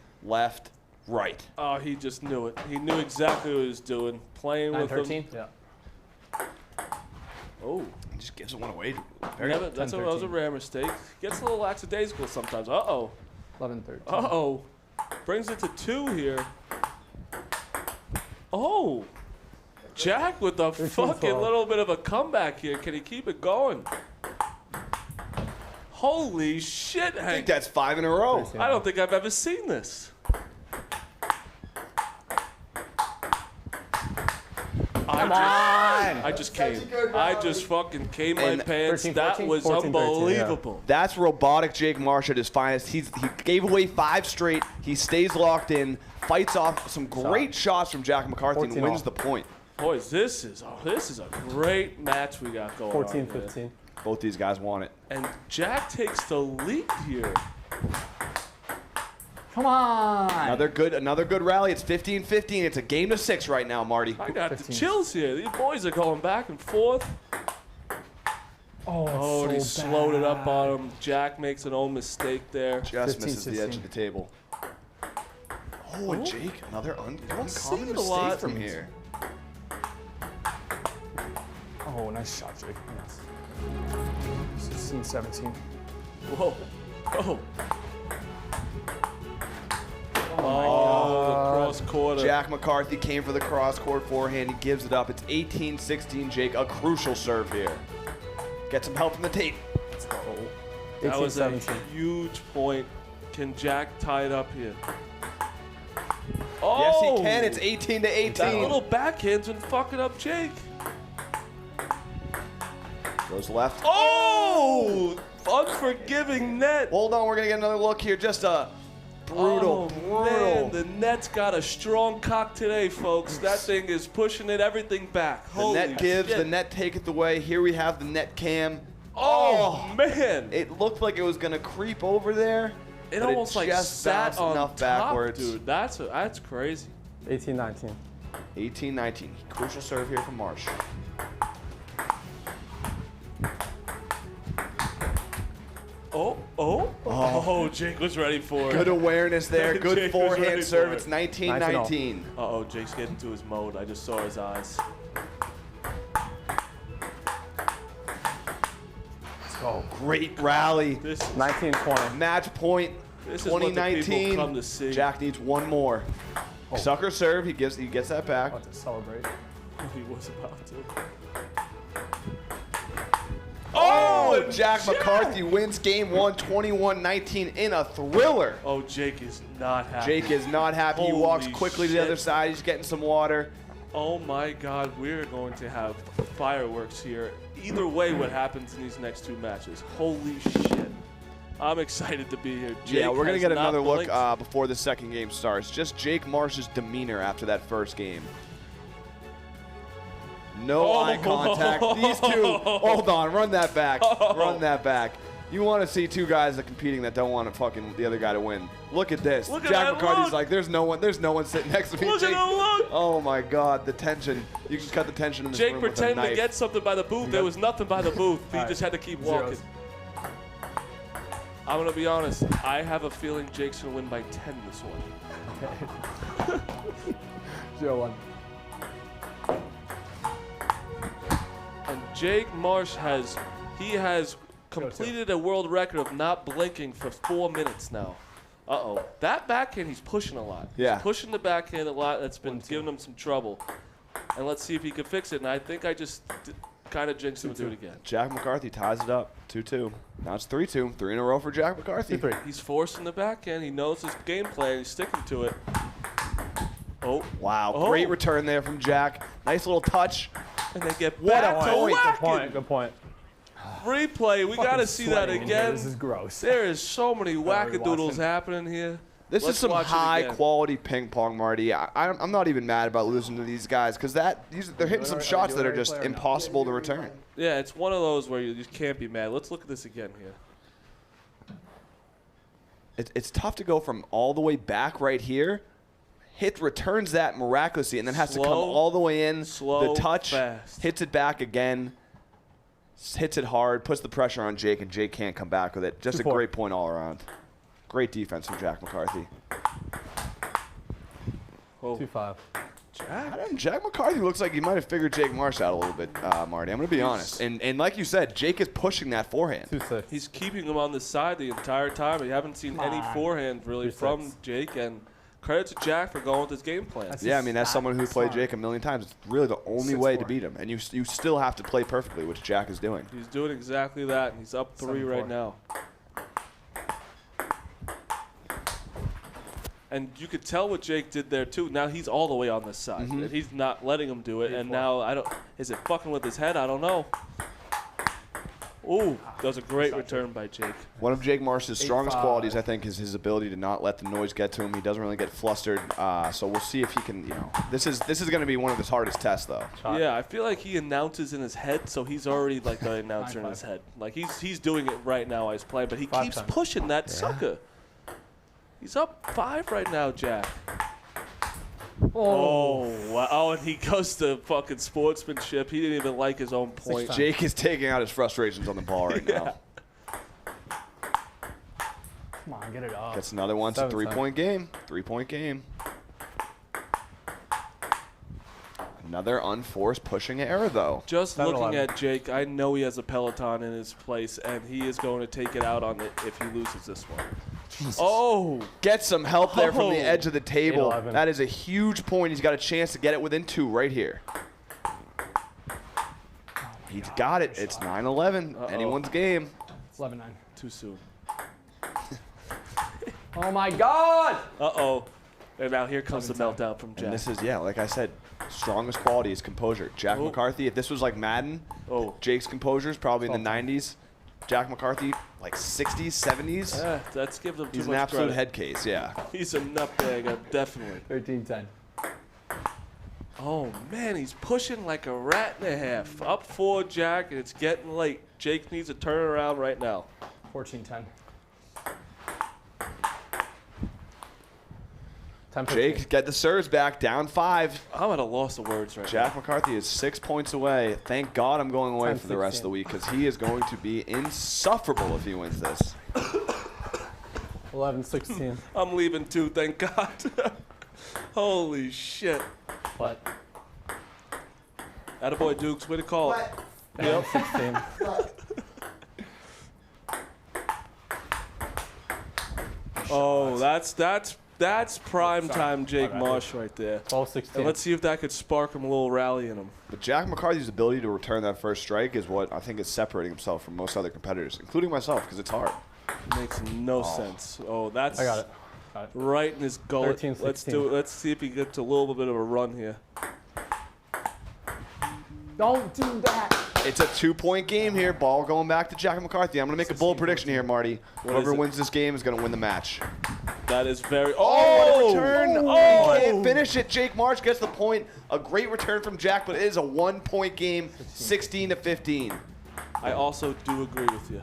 S2: right.
S5: Oh, he just knew it. He knew exactly what he was doing. Playing with
S7: 9-13.
S5: him.
S7: Yeah.
S2: Oh. He just gives one away.
S5: That was a rare mistake. Gets a little lackadaisical sometimes. Uh-oh.
S7: 11-13.
S5: Uh-oh. Brings it to 2 here. Oh. Jack with a fucking little bit of a comeback here. Can he keep it going? Holy shit,
S2: I think
S5: Hank.
S2: that's 5 in a row.
S5: I don't think I've ever seen this.
S7: Come on.
S5: I just
S6: Such a
S5: came.
S6: good
S5: I
S6: rally.
S5: just fucking came my
S2: And
S5: pants.
S7: 13,
S5: That
S7: 14,
S5: was
S7: 14, 13, yeah.
S5: unbelievable.
S2: That's robotic Jake Marsh at his finest. He gave away 5 straight. He stays locked in, fights off some great shots from Jack McCarthy, and
S7: 14
S2: wins
S7: all.
S2: the point.
S5: Boys, this is a great match we got going
S7: 14,
S5: on here.
S7: 15.
S2: Both these guys want it.
S5: And Jack takes the lead here.
S7: Come on.
S2: Another good rally. It's 15-15. It's a game to 6 right now, Marty.
S5: I got the
S7: 15.
S5: chills here. These boys are going back and forth.
S7: Oh,
S5: He
S7: it's so
S5: slowed it up
S7: bad.
S5: on him. Jack makes an own mistake there.
S2: Just
S7: 15,
S2: misses the edge
S7: 16.
S2: of the table. Oh, and Jake, another uncommon
S5: see it a
S2: mistake
S5: lot.
S2: from here.
S3: Oh, nice shot, Jake. Yes. 16, 17.
S5: Whoa. Oh. Oh, the cross quarter.
S2: Jack McCarthy came for the cross-court forehand. He gives it up. It's 18-16, Jake. A crucial serve here. Get some help from the tape.
S5: That
S7: 18,
S5: was a
S7: 17.
S5: huge point. Can Jack tie it up here?
S2: Yes,
S5: Oh,
S2: he can. It's 18-18.
S5: that little backhand's been fucking up Jake.
S2: Goes left.
S5: Oh, unforgiving net.
S2: Hold on, we're going to get another look here. Just a brutal,
S5: Oh, man,
S2: brutal.
S5: the net's got a strong cock today, folks. That thing is pushing it everything back.
S2: The
S5: Holy
S2: net gives,
S5: shit.
S2: the net taketh away. Here we have the net cam.
S5: Oh, man.
S2: It looked like it was going to creep over there.
S5: It
S2: but
S5: almost like
S2: just
S5: sat
S2: bounced
S5: on
S2: enough
S5: top,
S2: backwards.
S5: dude. That's crazy.
S7: 18, 19.
S2: 18-19. Crucial serve here from Marsh.
S5: Oh, Jake was ready for it.
S2: Good awareness there. Good
S5: Jake was ready
S2: forehand
S5: for
S2: serve.
S5: it.
S2: It's 19-19.
S5: Uh-oh, Jake's getting to his mode. I just saw his eyes.
S3: Let's go.
S2: Great rally.
S5: This is
S7: 19, 20.
S2: Match point.
S5: This is what the people
S2: 2019.
S5: come to see.
S2: Jack needs one more. Sucker serve. He gets that back.
S7: About to celebrate.
S5: He was about to.
S2: Oh, and Jack McCarthy wins game 1, 21-19 in a thriller.
S5: Oh, Jake is not happy.
S2: Jake is not happy. He walks
S5: Holy
S2: quickly to the
S5: shit.
S2: other side. He's getting some water.
S5: Oh my God, we're going to have fireworks here. Either way, what happens in these next 2 matches? Holy shit! I'm excited to be here. Jake
S2: Yeah, we're going to
S5: has
S2: get
S5: not
S2: another look
S5: blinked.
S2: before the second game starts. Just Jake Marsh's demeanor after that first game. No
S5: Oh.
S2: eye contact. These two. Hold on. Run that back. Run that back. You want to see 2 guys that are competing that don't want to fucking the other guy to win. Look at this.
S5: Look at
S2: Jack
S5: that
S2: McCarthy's
S5: look.
S2: like, there's no one sitting next to me.
S5: Look at
S2: Jake-
S5: him look!
S2: Oh my God, the tension. You can cut the tension in this
S5: Jake
S2: room with a
S5: pretended to
S2: knife.
S5: get something by the booth. There was nothing by the booth. He
S7: Alright.
S5: just had to keep
S7: Zeros.
S5: walking. I'm gonna be honest. I have a feeling Jake's gonna win by 10 this one.
S7: 0, 1.
S5: And Jake Marsh has completed a world record of not blinking for 4 minutes now. Uh-oh. That backhand, he's pushing a lot.
S2: Yeah.
S5: He's pushing the backhand a lot. That's been giving him some trouble. And let's see if he can fix it. And I think I just kind of jinxed him to do it again.
S2: Jack McCarthy ties it up. 2-2. Now it's 3-2. 3 in a row for Jack McCarthy.
S7: 3.
S5: He's forcing the backhand. He knows his game plan. He's sticking to it. Oh,
S2: Wow,
S5: Oh.
S2: great return there from Jack. Nice little touch.
S5: and they get
S2: What a
S5: back to
S2: point.
S7: Good point.
S5: whacking.
S7: Good point.
S5: Replay. We got to
S7: Fucking
S5: see that
S7: sweating in here.
S5: again.
S7: This is gross.
S5: There is so many wackadoodles
S7: watching.
S5: happening here.
S2: This
S5: Let's
S2: is some
S5: watch it
S2: high
S5: again.
S2: quality ping pong, Marty. I'm not even mad about losing to these guys because they're hitting some shots that are just impossible to return.
S5: Yeah, it's one of those where you just can't be mad. Let's look at this again here.
S2: It's tough to go from all the way back right here, returns that miraculously, and then has to come
S5: Slow,
S2: all the way in.
S5: slow,
S2: The touch,
S5: fast.
S2: hits it back again, hits it hard, puts the pressure on Jake, and Jake can't come back with it. Just a
S7: 2-4.
S2: great point all around. Great defense from Jack McCarthy.
S5: Oh,
S7: 2-5.
S2: Jack McCarthy looks like he might have figured Jake Marsh out a little bit, Marty. I'm going to be honest. And like you said, Jake is pushing that forehand.
S7: 2-6.
S5: he's keeping him on the side the entire time. We haven't seen any forehand really
S7: 3-6.
S5: from Jake. And credit to Jack for going with his game plan.
S7: That's
S2: Yeah, I mean, as someone who's played
S7: smart.
S2: Jake a million times, it's really the only way to
S7: 6-4.
S2: beat him. And you still have to play perfectly, which Jack is doing.
S5: He's doing exactly that, and he's up 3 right
S7: 7-4.
S5: now. And you could tell what Jake did there, too. Now he's all the way on this side. And he's not letting him do it. And now, is it fucking with his head? I don't know. Ooh, that was a great return by Jake.
S2: One of Jake Marsh's strongest qualities, I think, is his ability to not let the noise get to him. He doesn't really get flustered. So we'll see if he can, this is going to be one of his hardest tests, though.
S5: Yeah, I feel like he announces in his head, so he's already like the announcer in his head. Like he's doing it right now while he's playing, but he keeps pushing that sucker. He's up 5 right now, Jack. Oh, wow. Oh, and he goes to fucking sportsmanship. He didn't even like his own point.
S2: Jake is taking out his frustrations on the ball right now.
S3: Come on, get it up.
S2: Gets another one. It's a 3-point game. 3-point game. Another unforced pushing error, though.
S5: Just looking at Jake, I know he has a Peloton in his place, and he is going to take it out on it if he loses this one. Oh!
S2: Get some help there from the edge of the table.
S7: 8-11.
S2: That is a huge point. He's got a chance to get it within 2 right here. He's got it. It's 9-11. Anyone's game.
S3: It's 11-9.
S5: Too soon.
S7: Oh my God!
S5: Uh-oh. And now here comes the meltdown from Jack.
S2: And this is, like I said, strongest quality is composure. Jack McCarthy, if this was like Madden, Jake's composure is probably in the 90s. Jack McCarthy, like 60s, 70s.
S5: Yeah, that's giving him too
S2: He's
S5: much
S2: an absolute
S5: credit.
S2: head case, yeah.
S5: He's a nutbag, definitely.
S7: 13-10.
S5: Oh, man, he's pushing like a rat and a half. Up 4, Jack, and it's getting late. Jake needs to turn around right now.
S3: 14-10.
S2: Jake, get the serves back, down 5.
S5: I'm at a loss of words right
S2: Jack McCarthy is 6 points away. Thank God I'm going away
S7: 10,
S2: for the rest of the
S7: 16.
S2: week because he is going to be insufferable if he wins this.
S7: 11-16.
S5: now. I'm leaving too, thank God. Holy shit.
S3: What?
S5: Attaboy, Dukes, way to call it.
S7: Yep. 16.
S5: Oh, that's prime time Jake Marsh right there.
S7: 12-16.
S5: And let's see if that could spark him a little rally in him.
S2: But Jack McCarthy's ability to return that first strike is what I think is separating himself from most other competitors, including myself, because it's hard.
S5: Makes no sense. Oh, that's
S7: I got it.
S5: right in his gullet.
S7: 13-16.
S5: Let's do it. Let's see if he gets a little bit of a run here.
S7: Don't do that.
S2: It's a 2-point game here. Ball going back to Jack McCarthy. I'm going to make a bold prediction here, Marty. Whoever
S5: is it?
S2: wins this game is going to win the match.
S5: That is very.
S2: Oh, what a return.
S5: Oh!
S2: He can't finish it. Jake Marsh gets the point. A great return from Jack, but it is a 1-point game, 16-15.
S5: I also do agree with you.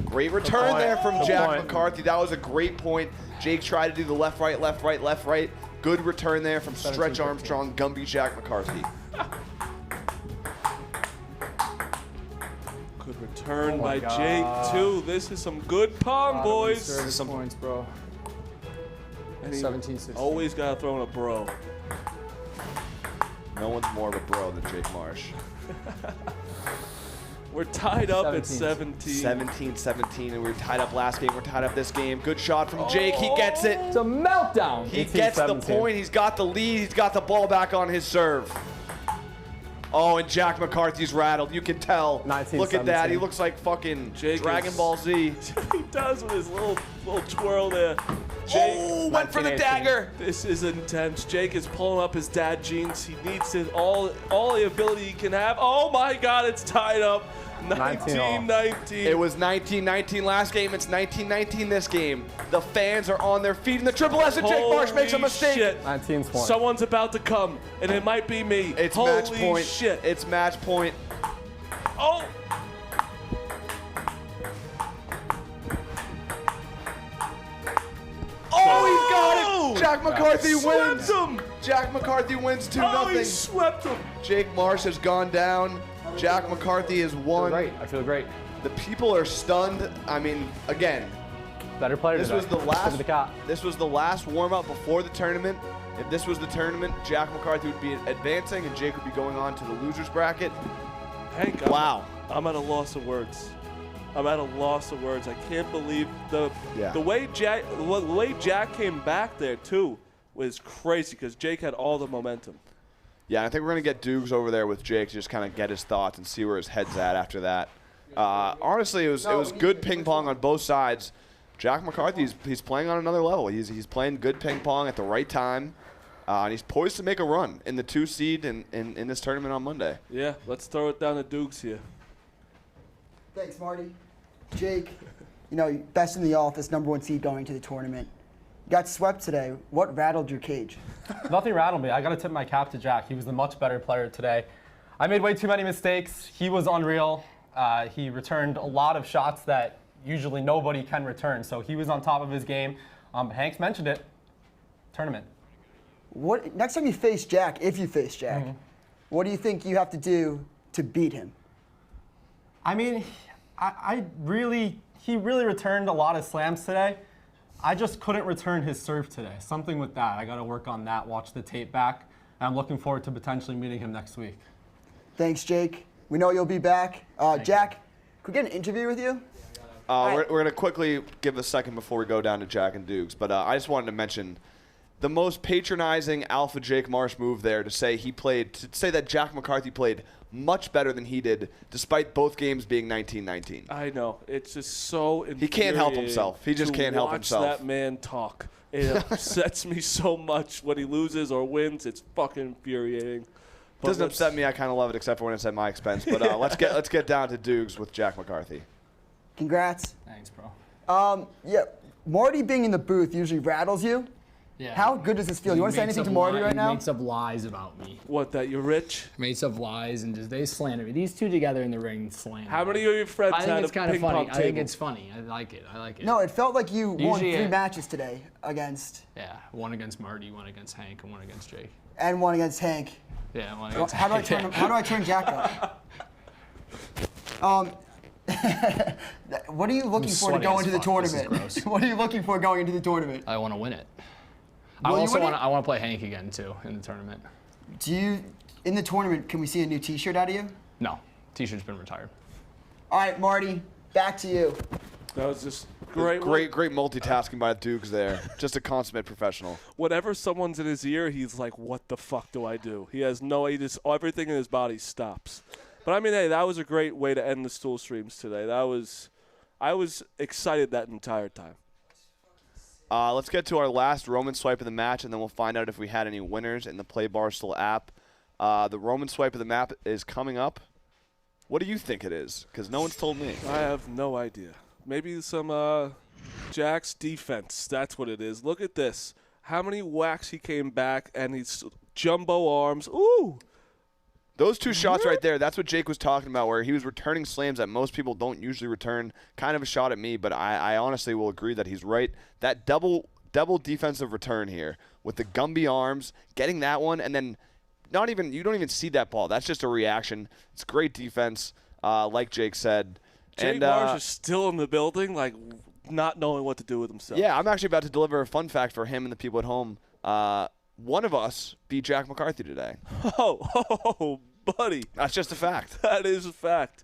S2: Great return there from
S7: Good
S2: Jack
S7: point.
S2: McCarthy. That was a great point. Jake tried to do the left, right, left, right, left, right. Good return there from Stretch
S7: 17-15.
S2: Armstrong, Gumby Jack McCarthy.
S5: Good return
S3: Oh my
S5: by
S3: God.
S5: Jake, too. This is some good Pong, boys.
S3: Service
S2: Some-
S3: points, bro.
S5: And he
S3: 17-16.
S5: always got to throw in a bro.
S2: No one's more of a bro than Jake Marsh.
S5: We're tied up at
S3: 17.
S5: 17.
S2: 17-17, and we were tied up last game. We're tied up this game. Good shot from Jake. He gets it.
S7: It's a meltdown.
S2: He gets the
S7: 18-17.
S2: point. He's got the lead. He's got the ball back on his serve. Oh, and Jack McCarthy's rattled. You can tell.
S7: 19-17.
S2: Look at that. He looks like fucking
S5: Jake
S2: Dragon
S5: is-
S2: Ball Z.
S5: He does with his little twirl there. Jake,
S2: Oh, went for the
S7: 19-18.
S2: dagger.
S5: this is intense. Jake is pulling up his dad jeans. He needs it all the ability he can have. Oh my God, it's tied up. 19-19.
S2: It was 19-19 last game. It's 19-19 this game. The fans are on their feet in the triple S, and Jake Marsh makes a
S5: Holy
S2: mistake.
S5: shit.
S7: 19-20.
S5: Someone's about to come, and it might be me.
S2: It's
S5: Holy
S2: match point.
S5: shit.
S2: It's match point.
S5: Oh!
S2: Oh, he's got it. Jack McCarthy
S5: Swept
S2: wins.
S5: him.
S2: Jack McCarthy wins
S5: Oh,
S2: 2-0.
S5: he swept him.
S2: Jake Marsh has gone down. Jack McCarthy has won.
S7: Great. I feel great.
S2: The people are stunned. I mean, again,
S7: Better player
S2: this
S7: today.
S2: was the
S7: Give
S2: last.
S7: it the cop.
S2: This was the last warm-up before the tournament. If this was the tournament, Jack McCarthy would be advancing, and Jake would be going on to the losers bracket.
S5: Hank,
S2: Wow.
S5: I'm at a loss of words. I'm at a loss of words. I can't believe the way Jack came back there too was crazy because Jake had all the momentum.
S2: Yeah, I think we're gonna get Dukes over there with Jake to just kind of get his thoughts and see where his head's at after that. Honestly, it was good ping pong on both sides. Jack McCarthy, he's playing on another level. He's playing good ping pong at the right time. And he's poised to make a run in the 2 seed in this tournament on Monday.
S5: Yeah, let's throw it down to Dukes here.
S6: Thanks, Marty. Jake, best in the office, #1 seed going to the tournament. You got swept today. What rattled your cage?
S7: Nothing rattled me. I got to tip my cap to Jack. He was the much better player today. I made way too many mistakes. He was unreal. He returned a lot of shots that usually nobody can return. So he was on top of his game. Hanks mentioned it. Tournament.
S6: What next time you face Jack, if you face Jack, what do you think you have to do to beat him?
S7: I mean, he really returned a lot of slams today. I just couldn't return his serve today. Something with that. I got to work on that, watch the tape back. And I'm looking forward to potentially meeting him next week.
S6: Thanks, Jake. We know you'll be back. Jack, could we get an interview with you?
S2: We're going to quickly give a second before we go down to Jack and Dukes, but I just wanted to mention the most patronizing alpha Jake Marsh move there to say that Jack McCarthy played much better than he did, despite both games being 19-19.
S5: I know. It's just so infuriating.
S2: He can't help himself. He just can't help himself.
S5: Watch that man talk. It upsets me so much when he loses or wins. It's fucking infuriating.
S2: It doesn't upset me. I kind of love it, except for when it's at my expense. But let's get down to Dukes with Jack McCarthy.
S6: Congrats.
S7: Thanks, bro.
S6: Yeah, Marty being in the booth usually rattles you.
S8: Yeah.
S6: How good does this feel? You want to say anything to Marty right now?
S8: He makes up lies about me.
S5: What, that you're rich?
S8: Makes up lies and they slander me. These two together in the ring slander.
S5: How many of your friends
S8: I think
S5: had
S8: it's
S5: a
S8: kind of
S5: ping
S8: funny.
S5: pong
S8: I think
S5: table?
S8: it's funny. I like it.
S6: No, it felt like you won
S8: Usually,
S6: 3 matches today against.
S8: Yeah, one against Marty, one against Hank, and one against Jake.
S6: And one against Hank.
S8: Yeah, one
S6: Well,
S8: against
S6: how do I
S8: Hank.
S6: turn? How do I turn Jack up? What are you looking for to
S8: sweaty
S6: go
S8: as
S6: into the
S8: fuck. This is
S6: tournament?
S8: gross.
S6: What are you looking for going into the tournament?
S8: I want to win it.
S6: Will you win it?
S8: I want to play Hank again too in the tournament.
S6: In the tournament, can we see a new T-shirt out of you?
S8: No, T-shirt's been retired.
S6: All right, Marty, back to you.
S5: That was just great.
S2: Great multitasking by Dukes there. Just a consummate professional.
S5: Whenever someone's in his ear, he's like, what the fuck do I do? He has everything in his body stops. But I mean, hey, that was a great way to end the Stool streams today. I was excited that entire time.
S2: Let's get to our last Roman swipe of the match, and then we'll find out if we had any winners in the Play Barstool app. The Roman swipe of the map is coming up. What do you think it is? Because no one's told me.
S5: I have no idea. Maybe some Jack's defense. That's what it is. Look at this. How many whacks he came back, and he's jumbo arms. Ooh.
S2: Those 2 shots right there, that's what Jake was talking about, where he was returning slams that most people don't usually return. Kind of a shot at me, but I honestly will agree that he's right. That double defensive return here with the Gumby arms, getting that one, and then you don't even see that ball. That's just a reaction. It's great defense, like Jake said.
S5: Jake
S2: And
S5: Marsh is still in the building, like not knowing what to do with himself.
S2: yeah, I'm actually about to deliver a fun fact for him and the people at home. One of us beat Jack McCarthy today.
S5: Oh, buddy.
S2: That's just a fact.
S5: That is a fact.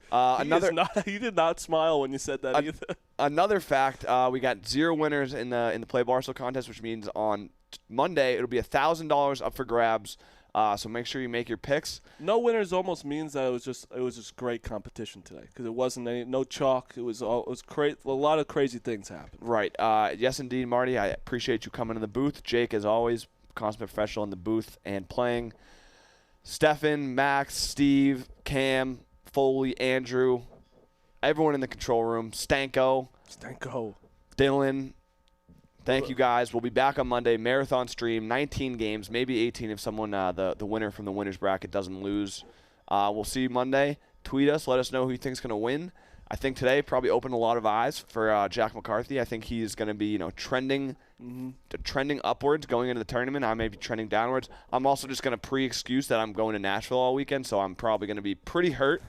S5: He did not smile when you said that either.
S2: Another fact, we got 0 winners in the Play Barstool contest, which means on Monday it'll be $1,000 up for grabs. So make sure you make your picks.
S5: No winners almost means that it was just great competition today because it wasn't no chalk. It was great. A lot of crazy things happened.
S2: Right. Yes, indeed, Marty. I appreciate you coming to the booth. Jake, as always, consummate professional in the booth and playing. Stefan, Max, Steve, Cam, Foley, Andrew, everyone in the control room, Stanko, Dylan. Thank you guys. We'll be back on Monday. Marathon stream, 19 games, maybe 18 if someone, the winner from the winner's bracket doesn't lose. We'll see you Monday. Tweet us. Let us know who you think's going to win. I think today probably opened a lot of eyes for Jack McCarthy. I think he's going to be, trending upwards going into the tournament. I may be trending downwards. I'm also just going to pre-excuse that I'm going to Nashville all weekend, so I'm probably going to be pretty hurt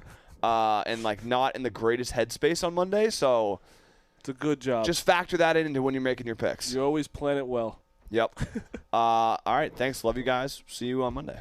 S2: and not in the greatest headspace on Monday. So
S5: it's a good job.
S2: Just factor that into when you're making your picks.
S5: You always plan it well.
S2: Yep. All right. Thanks. Love you guys. See you on Monday.